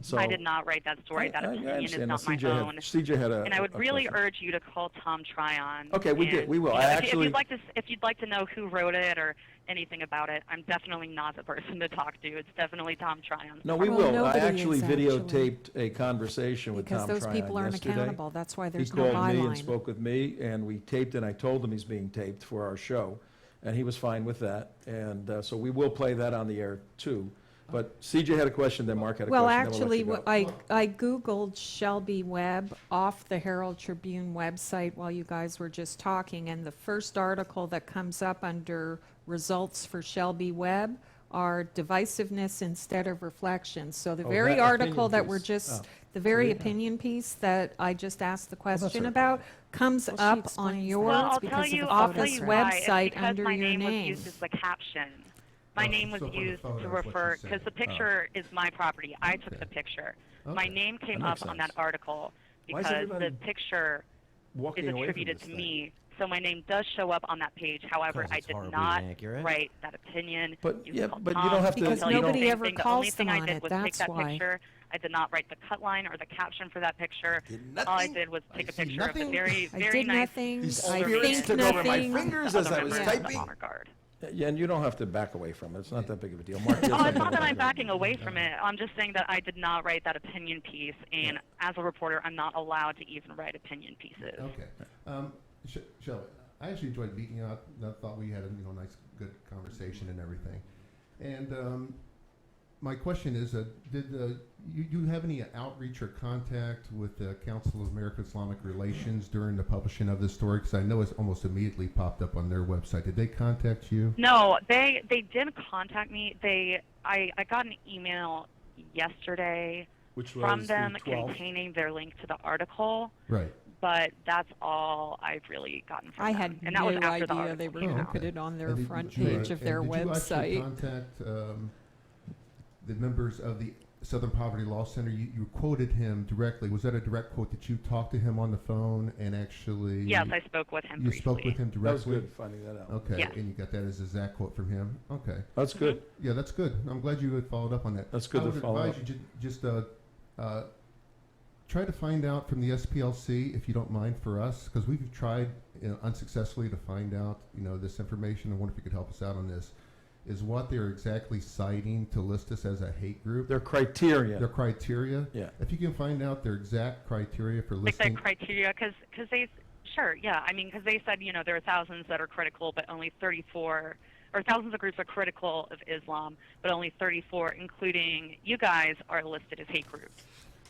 So I did not write that story. That I opinion is understand. not Now, my own. CJ had a And I would a really question. urge you to call Tom Tryon. Okay, we did. And, We will. you I know, actually- if you'd like to know who wrote it or anything about it, I'm definitely not the person to talk to. It's definitely Tom Tryon. No, we Well, will. I nobody actually is, actually. videotaped a conversation with because Tom those Tryon people aren't yesterday. accountable. That's why there's He no called me and byline. spoke with me, and we taped, and I told him he's being taped for our show, and he was fine with that. And so we will play that on the air, too. But CJ had a question, then Mark had a Well, question. then we'll let actually, you go. I Googled Shelby Webb off the Herald Tribune website while you guys were just talking, and the first article that comes up under results for Shelby Webb are divisiveness instead of reflection. So the Oh, very that article opinion that we're piece. just, Oh. the very opinion piece that I just asked the question her about comes Well, she up on explains your Well, I'll because tell of you, the I'll tell office you why. It's website because under my your name was name. used as the caption. My name was so for the used photo to is what refer, you're saying. because the picture is my property. I took the picture. My Okay. name came That up makes on that sense. article Why is because everybody the picture Walking is away from attributed this to thing. me. So my name does show up on that page. However, 'Cause I it's did horribly not inaccurate. write that opinion. But, You yeah, can call but you Tom. don't have to- He'll Because tell you the nobody same ever thing. The calls only them thing I on did it, was take that's that why. picture. I did not write the cut line or the caption for that picture. All I did was take a see picture of a nothing. very, I very did nice nothing. These I spirits think took over my nothing. fingers other as I was members of the typing. honor guard. Yeah, and you don't have to back away from it. It's not that big of a deal. Mark, you have Oh, it's something not to that I'm back backing away from it. I'm just saying that I did not write that opinion piece, and as a reporter, I'm not allowed to even write opinion pieces. Okay. Shelby, I actually enjoyed meeting you. I thought we had a nice, good conversation and everything. And my question is, did you have any outreach or contact with the Council of American-Islamic Relations during the publishing of this story? Because I know it's almost immediately popped up on their website. Did they contact you? No, they did contact me. I got an email yesterday Which from was them the 12th. containing their link to the article. Right. but that's all I've really gotten from I them. had and that was no after the idea they article were came going to out. put it on their And did front you, page of and their did you actually website. contact the members of the Southern Poverty Law Center? You quoted him directly. Was that a direct quote that you talked to him on the phone and actually? Yes, I spoke with him You briefly. spoke with him That was directly? good, finding that out. Okay, Yes. and you got that as a exact quote from him? Okay. That's good. Yeah, that's good. I'm glad you had followed up on that. That's good I to would follow advise up. you just try to find out from the SPLC, if you don't mind, for us, because we've tried unsuccessfully to find out this information. I wonder if you could help us out on this. Is what they're exactly citing to list us as a hate group? Their criteria. Their criteria. Yeah. If you can find out their exact criteria for Like listing. that criteria, because they, sure, yeah. I mean, because they said, there are thousands that are critical, but only 34, or thousands of groups are critical of Islam, but only 34, including you guys, are listed as hate groups.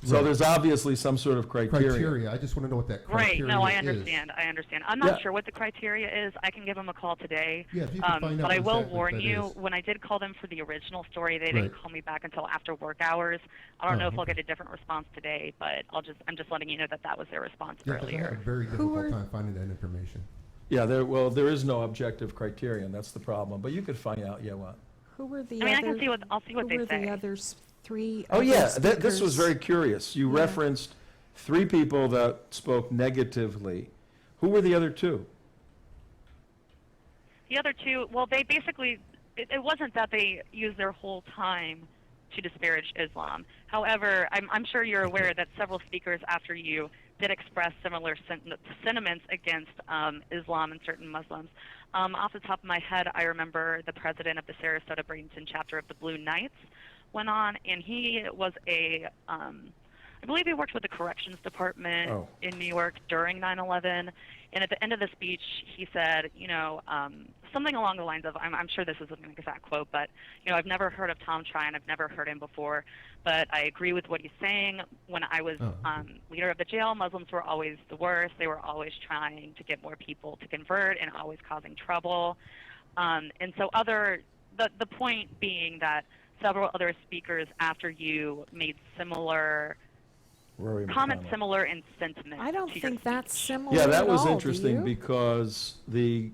So Right. there's obviously some sort of criteria. Criteria. I just want to know what that Right. criteria No, I is. understand. I understand. I'm not Yeah. sure what the criteria is. I can give them a call today. Yeah, if you can find out but I will exactly warn what that you, is. when I did call them for the original story, they Right. didn't call me back until after work hours. I don't Oh, know if I'll okay. get a different response today, but I'm just letting you know that was their response Yeah, 'cause I had a earlier. very Who difficult are- time finding that information. Yeah, there is no objective criterion. That's the problem. But you could find out. Yeah, what? Who were the I mean, I other? can see what I'll see what who they were say. the others? Three. Oh other yeah, this was speakers? very curious. You Yeah. referenced 3 people that spoke negatively. Who were the other 2? The other two, well, they basically, it wasn't that they used their whole time to disparage Islam. However, I'm sure you're aware that several speakers after you did express similar sentiments against Islam and certain Muslims. Off the top of my head, I remember the president of the Sarasota Bradenton chapter of the Blue Knights went on, and he was I believe he worked with the corrections department Oh. in New York during 9/11. And at the end of the speech, he said, something along the lines of, I'm sure this isn't an exact quote, but, I've never heard of Tom Tryon. I've never heard him before, but I agree with what he's saying. When I was leader of the jail, Muslims were always the worst. They were always trying to get more people to convert and always causing trouble. And so the point being that several other speakers after you made similar Rory comments McConnell. similar in sentiment. I don't to your think that's speech. similar. Yeah, that at was all, do interesting you? because the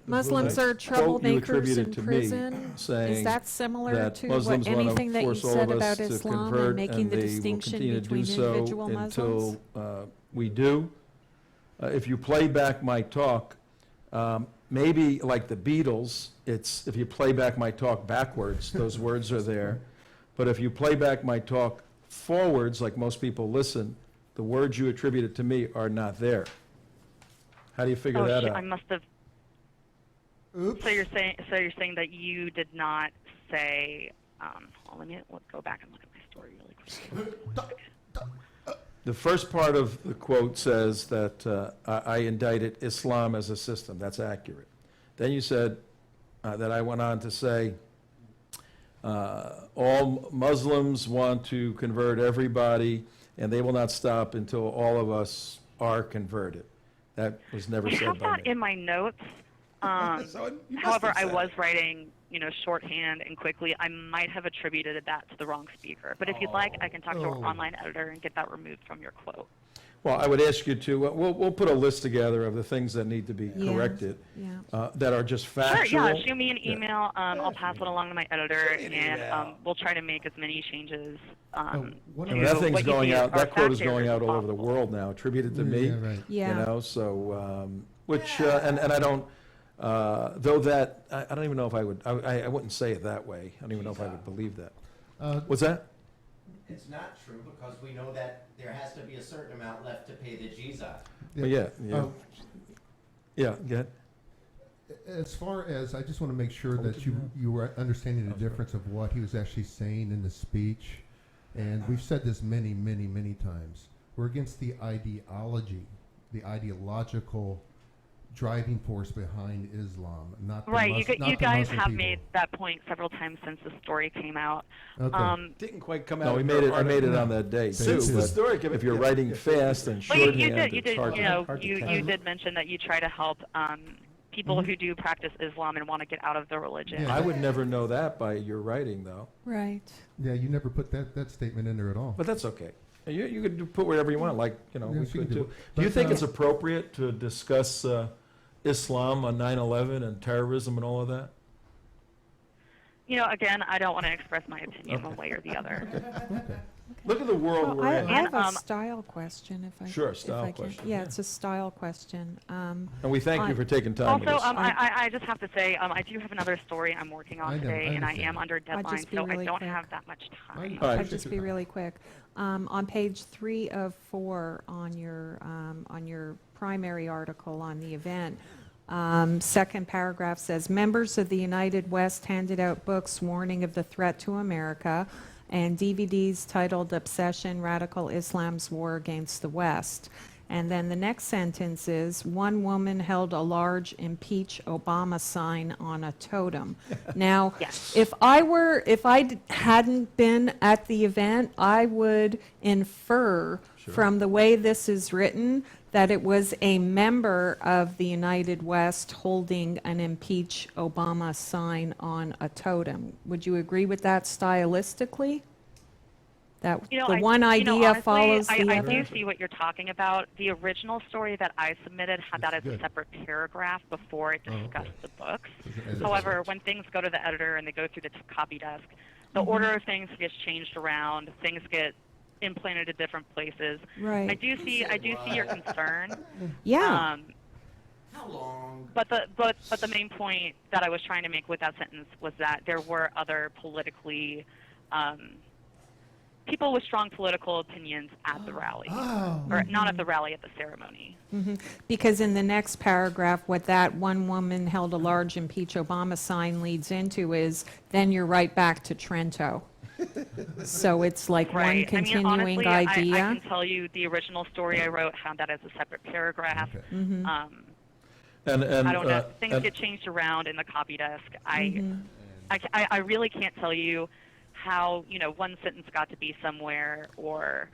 Muslims are quote you troublemakers attributed in to prison. me, saying Is that similar that to Muslims what, want anything to that you force all said of about us to Islam convert, and making the they will distinction continue to between do so individual Muslims? until we do. If you play back my talk, maybe like the Beatles, it's if you play back my talk backwards, those words are there. But if you play back my talk forwards, like most people listen, the words you attributed to me are not there. How do you figure that out? I must have. Oops. So you're saying that you did not say. Let me go back and look at my story really quick. The first part of the quote says that I indicted Islam as a system. That's accurate. Then you said that I went on to say all Muslims want to convert everybody, and they will not stop until all of us are converted. That was never I said have by that me. in my notes. However, I was writing, shorthand and quickly. I might have attributed that to the wrong speaker. But if you'd like, I can talk to our online editor and get that removed from your quote. Well, I would ask you to, we'll put a list together of the things that need to be Yeah. corrected, Yeah. that are just factual. Sure, yeah. Shoot me an email. I'll pass it along to my editor, and we'll try to make as many changes. what to And that thing's what you going see out, are that quote is fact going errors out all over the possible. world now, attributed to me. Yeah, right. Yeah. You know, so, which, and I don't, though that, I don't even know if I would, I wouldn't say it that way. I don't even know if I would believe that. What's that? It's not true because we know that there has to be a certain amount left to pay the GZA. Well, yeah, Oh, yeah, go ahead. As far as, I just want to make sure that you were understanding the difference of what he was actually saying in the speech. And we've said this many, many, many times. We're against the ideology, the ideological driving force behind Islam, not the Right, not you the guys Muslim have people. made that point several times since the story came out. Okay. Didn't quite come out. No, we of made your it, I made it article. on that day Since too, the but story came- if you're yeah, writing yeah. fast and Well, you shorthand, did, it's hard to. you did mention that you try to help people who do practice Islam and want to get out of the religion. Yeah. I would never know that by your writing, though, Right. Yeah, you never put that statement in there at all. but that's okay. You could put whatever you want, like, we Yes, you could can do too. it. Do you But, think it's appropriate to discuss Islam on 9/11 and terrorism and all of that? Again, I don't want to express my opinion one way or the other. Look at the world Well, we're I in. have a And, style question, if I Sure, if style I can. question, Yeah, yeah. it's a style question. And we thank you I- for taking time with Also, us. I just have to say, I do have another story I'm working I on know, today, I and I understand am that. under deadline, just be so I really don't quick. have that much time. All right. I'll just be really quick. On page 3 of 4 on your primary article on the event, second paragraph says, members of the United West handed out books warning of the threat to America and DVDs titled Obsession, Radical Islam's War Against the West. And then the next sentence is, one woman held a large impeach Obama sign on a totem. Now, Yes. if hadn't been at the event, I would infer from the way this is written that it was a member of the United West holding an impeach Obama sign on a totem. Would you agree with that stylistically? That the one idea honestly, follows the I other? do see what you're talking about. The original story that I submitted had that as Good. a separate paragraph before it Oh, okay. discussed the books. As a However, separate- when things go to the editor and they go through the copy desk, the order of things gets changed around. Things get implanted at different places. Right. I do see your concern. Yeah. How long? But the main point that I was trying to make with that sentence was that there were other politically people with strong political opinions at the rally, or not at the rally, at the ceremony. Because in the next paragraph, what that one woman held a large impeach Obama sign leads into is, then you're right back to Trento. So it's like one Right. continuing I mean, honestly, idea. I can tell you the original story I wrote had that as a separate paragraph. Okay. Mm-hmm. And I don't know. Things and- get changed around in the copy desk. I really can't tell you how one sentence got to be somewhere, or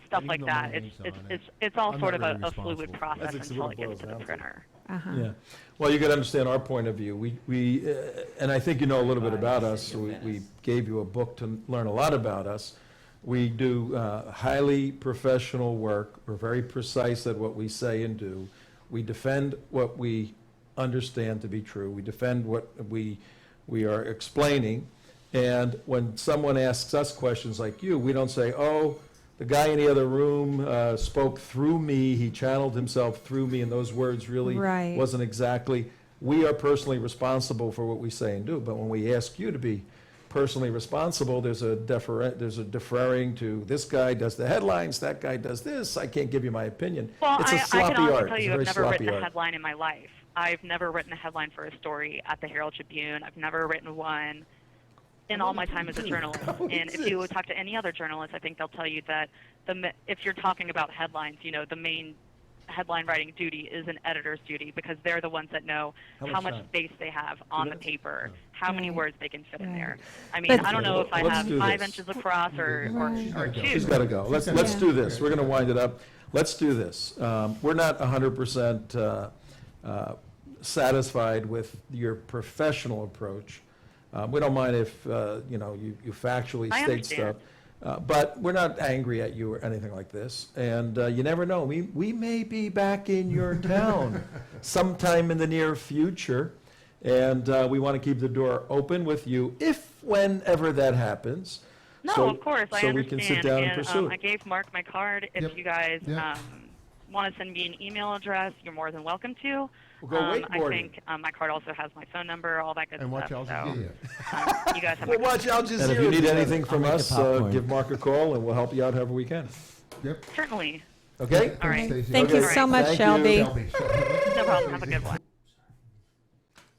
stuff like that. It's all I'm sort not of really a fluid responsible. process That's until what it it gets to the boils down to. printer. Yeah. Well, you got to understand our point of view. We and I think you know a little bit about us. We gave you a book to learn a lot about us. We do highly professional work. We're very precise at what we say and do. We defend what we understand to be true. We defend what we are explaining. And when someone asks us questions like you, we don't say, oh, the guy in the other room spoke through me, he channeled himself through me, and those words really Right. wasn't exactly. We are personally responsible for what we say and do, but when we ask you to be personally responsible, there's a deferring to, this guy does the headlines, that guy does this, I can't give you my opinion. Well, It's a I sloppy can honestly art. tell It's a you I've very never sloppy written a art. headline in my life. I've never written a headline for a story at the Herald Tribune. I've never written one in all my time as a journalist. And if you talk to any other journalist, I think they'll tell you that if you're talking about headlines, the main headline writing duty is an editor's duty, because they're the ones that know how much time? space they have on the paper, how many Right. words they can fit in Right. there. I mean, But- I don't know if I Let's have do 5 this. inches across or Right. 2. She's got to go. Let's Yeah. do this. We're going to wind it up. Let's do this. We're not 100% satisfied with your professional approach. We don't mind if, you factually I state stuff. understand. But we're not angry at you or anything like this. And you never know. We may be back in your town sometime in the near future. And we want to keep the door open with you whenever that happens. No, So- of course, I so understand. we can sit down and pursue I it. gave Mark my card. If Yep. you guys Yep. want to send me an email address, you're more than welcome to. We'll go I wakeboarding. think my card also has my phone number, all that good And watch stuff. Al So Jazeera. you guys have Well, my watch Al Jazeera. And if you need anything from make the us, popcorn. give Mark a call, and we'll help you out however we can. Yep. Certainly. Okay? All right. Stacey. Thank you Okay. so much, Thank you. Shelby. Shelby. No problem. Have a good one.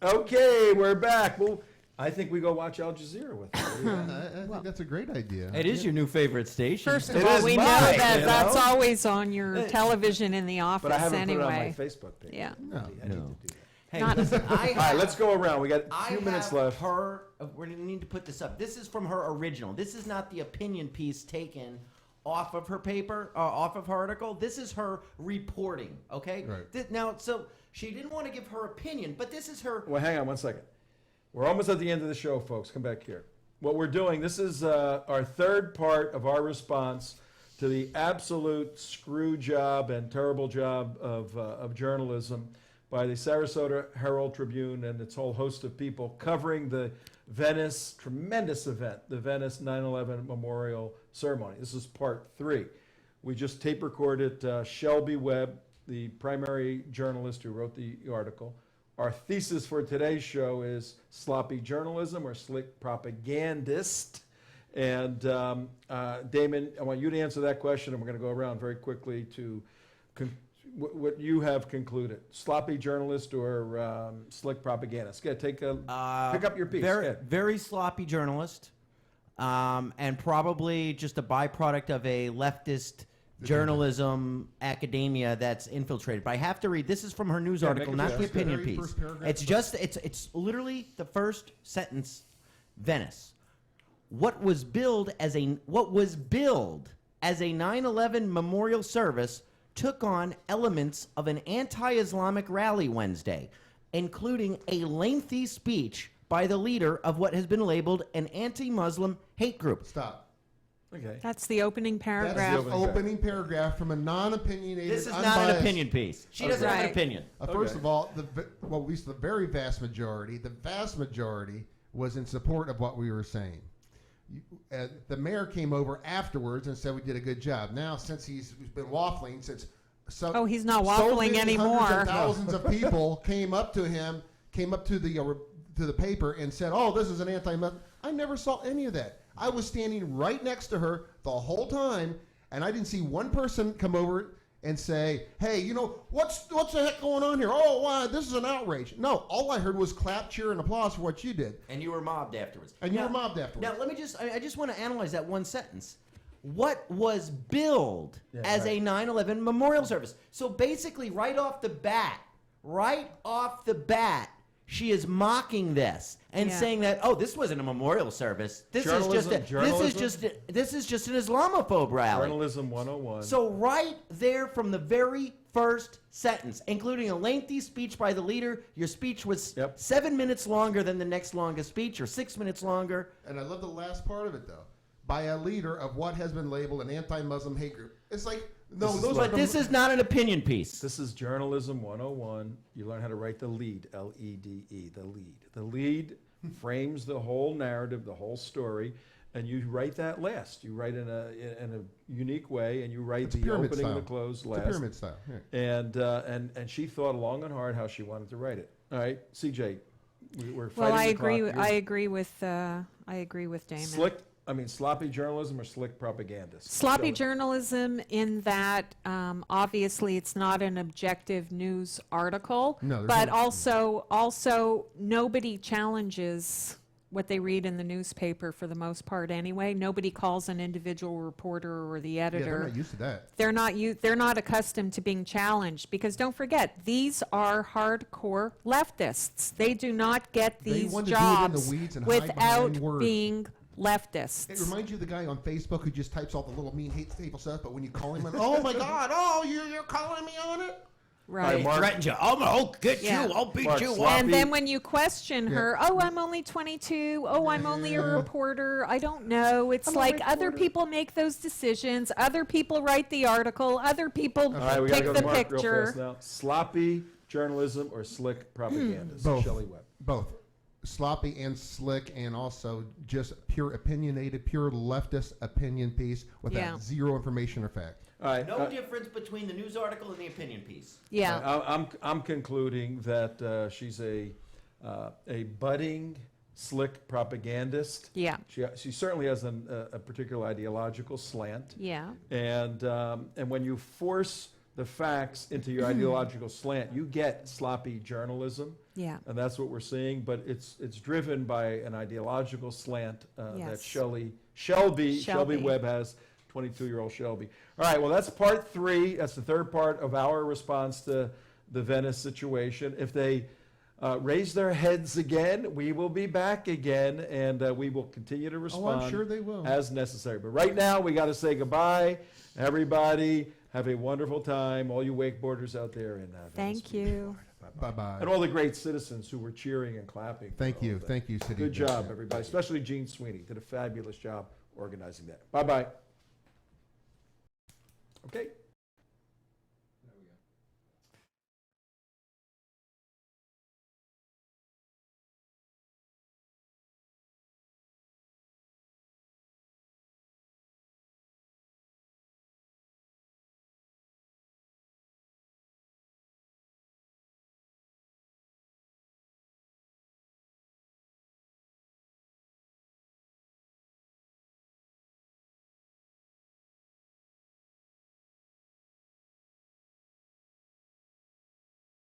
Okay, we're back. Well, I think we go watch Al Jazeera with you. I think that's a great idea. It is your new favorite station. First of It all, is we know mine, that you that's know? always on your television in the office But I haven't anyway. put it on my Facebook page. Yeah. No. I need to do that. Hey, Not- listen, All right, let's go around. We got a I few minutes have left. Her, we need to put this up. This is from her original. This is not the opinion piece taken off of her paper, off of her article. This is her reporting. Okay. Right. Now, so she didn't want to give her opinion, but this is her. Well, hang on one second. We're almost at the end of the show, folks. Come back here. what we're doing, this is our third part of our response to the absolute screw job and terrible job of journalism by the Sarasota Herald, Tribune, and its whole host of people covering the Venice, tremendous event, the Venice 9/11 Memorial Ceremony. This is part 3. We just tape recorded Shelby Webb, the primary journalist who wrote the article. Our thesis for today's show is sloppy journalism or slick propagandist. And Damon, I want you to answer that question, and we're going to go around very quickly to what you have concluded. Sloppy journalist or slick propagandist? Yeah, pick up your piece. Very sloppy journalist, and probably just a byproduct of a leftist journalism academia that's infiltrated. But I have to read. This is from her news article, not the opinion piece. It's literally the first sentence. Venice. What was billed as a 9/11 memorial service took on elements of an anti-Islamic rally Wednesday, including a lengthy speech by the leader of what has been labeled an anti-Muslim hate group. Stop. Okay. That's the opening paragraph. That's the opening paragraph from a non-opinionated, This is unbiased. not an opinion piece. She doesn't have an opinion. First of all, at least the very vast majority, was in support of what we were saying. The mayor came over afterwards and said we did a good job. Now, since he's been waffling, he's not waffling anymore. Hundreds of thousands of people came up to him, to the paper and said, "Oh, this is an anti-Muslim." I never saw any of that. I was standing right next to her the whole time, and I didn't see one person come over and say, "Hey, what's the heck going on here? Oh, why, this is an outrage." No, all I heard was clap, cheer, and applause for what you did. And you were mobbed afterwards. Now, let me I just want to analyze that one sentence. What was billed as a 9/11 memorial service? So basically, right off the bat, she is mocking this and saying that, oh, this wasn't a memorial service. This is just an Islamophobe rally. Journalism 101. So right there from the very first sentence, including a lengthy speech by the leader, your speech was 7 minutes longer than the next longest speech, or 6 minutes longer. And I love the last part of it, though. By a leader of what has been labeled an anti-Muslim hate group. It's like, this is not an opinion piece. This is Journalism 101. You learn how to write the lead, L-E-D-E, the lead. The lead frames the whole narrative, the whole story, and you write that last. You write in a unique way, and you write the opening and the close last. It's a pyramid style. Yeah. And she thought long and hard how she wanted to write it. All right, CJ, we're fighting Well, I the agree. clock. I agree with Damon. Sloppy journalism or slick propagandist? Sloppy journalism in that obviously it's not an objective news article, but also nobody challenges what they read in the newspaper for the most part anyway. Nobody calls an individual reporter or the editor. Yeah, they're not used to that. They're not accustomed to being challenged, because don't forget, these are hardcore leftists. They do not get these jobs without being leftists. It reminds you of the guy on Facebook who just types all the little mean, hateful stuff, but when you call him, oh my God, you're calling me on it? Right. Threatened you. I'll get you. I'll beat you up. And then when you question her, oh, I'm only 22. Oh, I'm only a reporter. I don't know. It's like other people make those decisions. Other people write the article. Other people pick the picture. Now. Sloppy journalism or slick propagandist? Both. Shelby Webb. Both. Sloppy and slick, and also just pure opinionated, pure leftist opinion piece without zero information or fact. All right, no difference between the news article and the opinion piece. Yeah. I'm concluding that she's a budding slick propagandist. Yeah. She certainly has a particular ideological slant. Yeah. And when you force the facts into your ideological slant, you get sloppy journalism. Yeah. And that's what we're seeing, but it's driven by an ideological slant that Shelby Webb has, 22-year-old Shelby. All right, well, that's part 3. That's the third part of our response to the Venice situation. If they raise their heads again, we will be back again, and we will continue to respond I'm sure they will. as necessary. But right now, we got to say goodbye. Everybody, have a wonderful time. All you wakeboarders out there in Venice. Thank you. Bye-bye. And all the great citizens who were cheering and clapping. for Thank the you. whole thing. Thank you, City Good job, Executive. everybody, especially Gene Sweeney. Did a fabulous job organizing that. Bye-bye. Okay.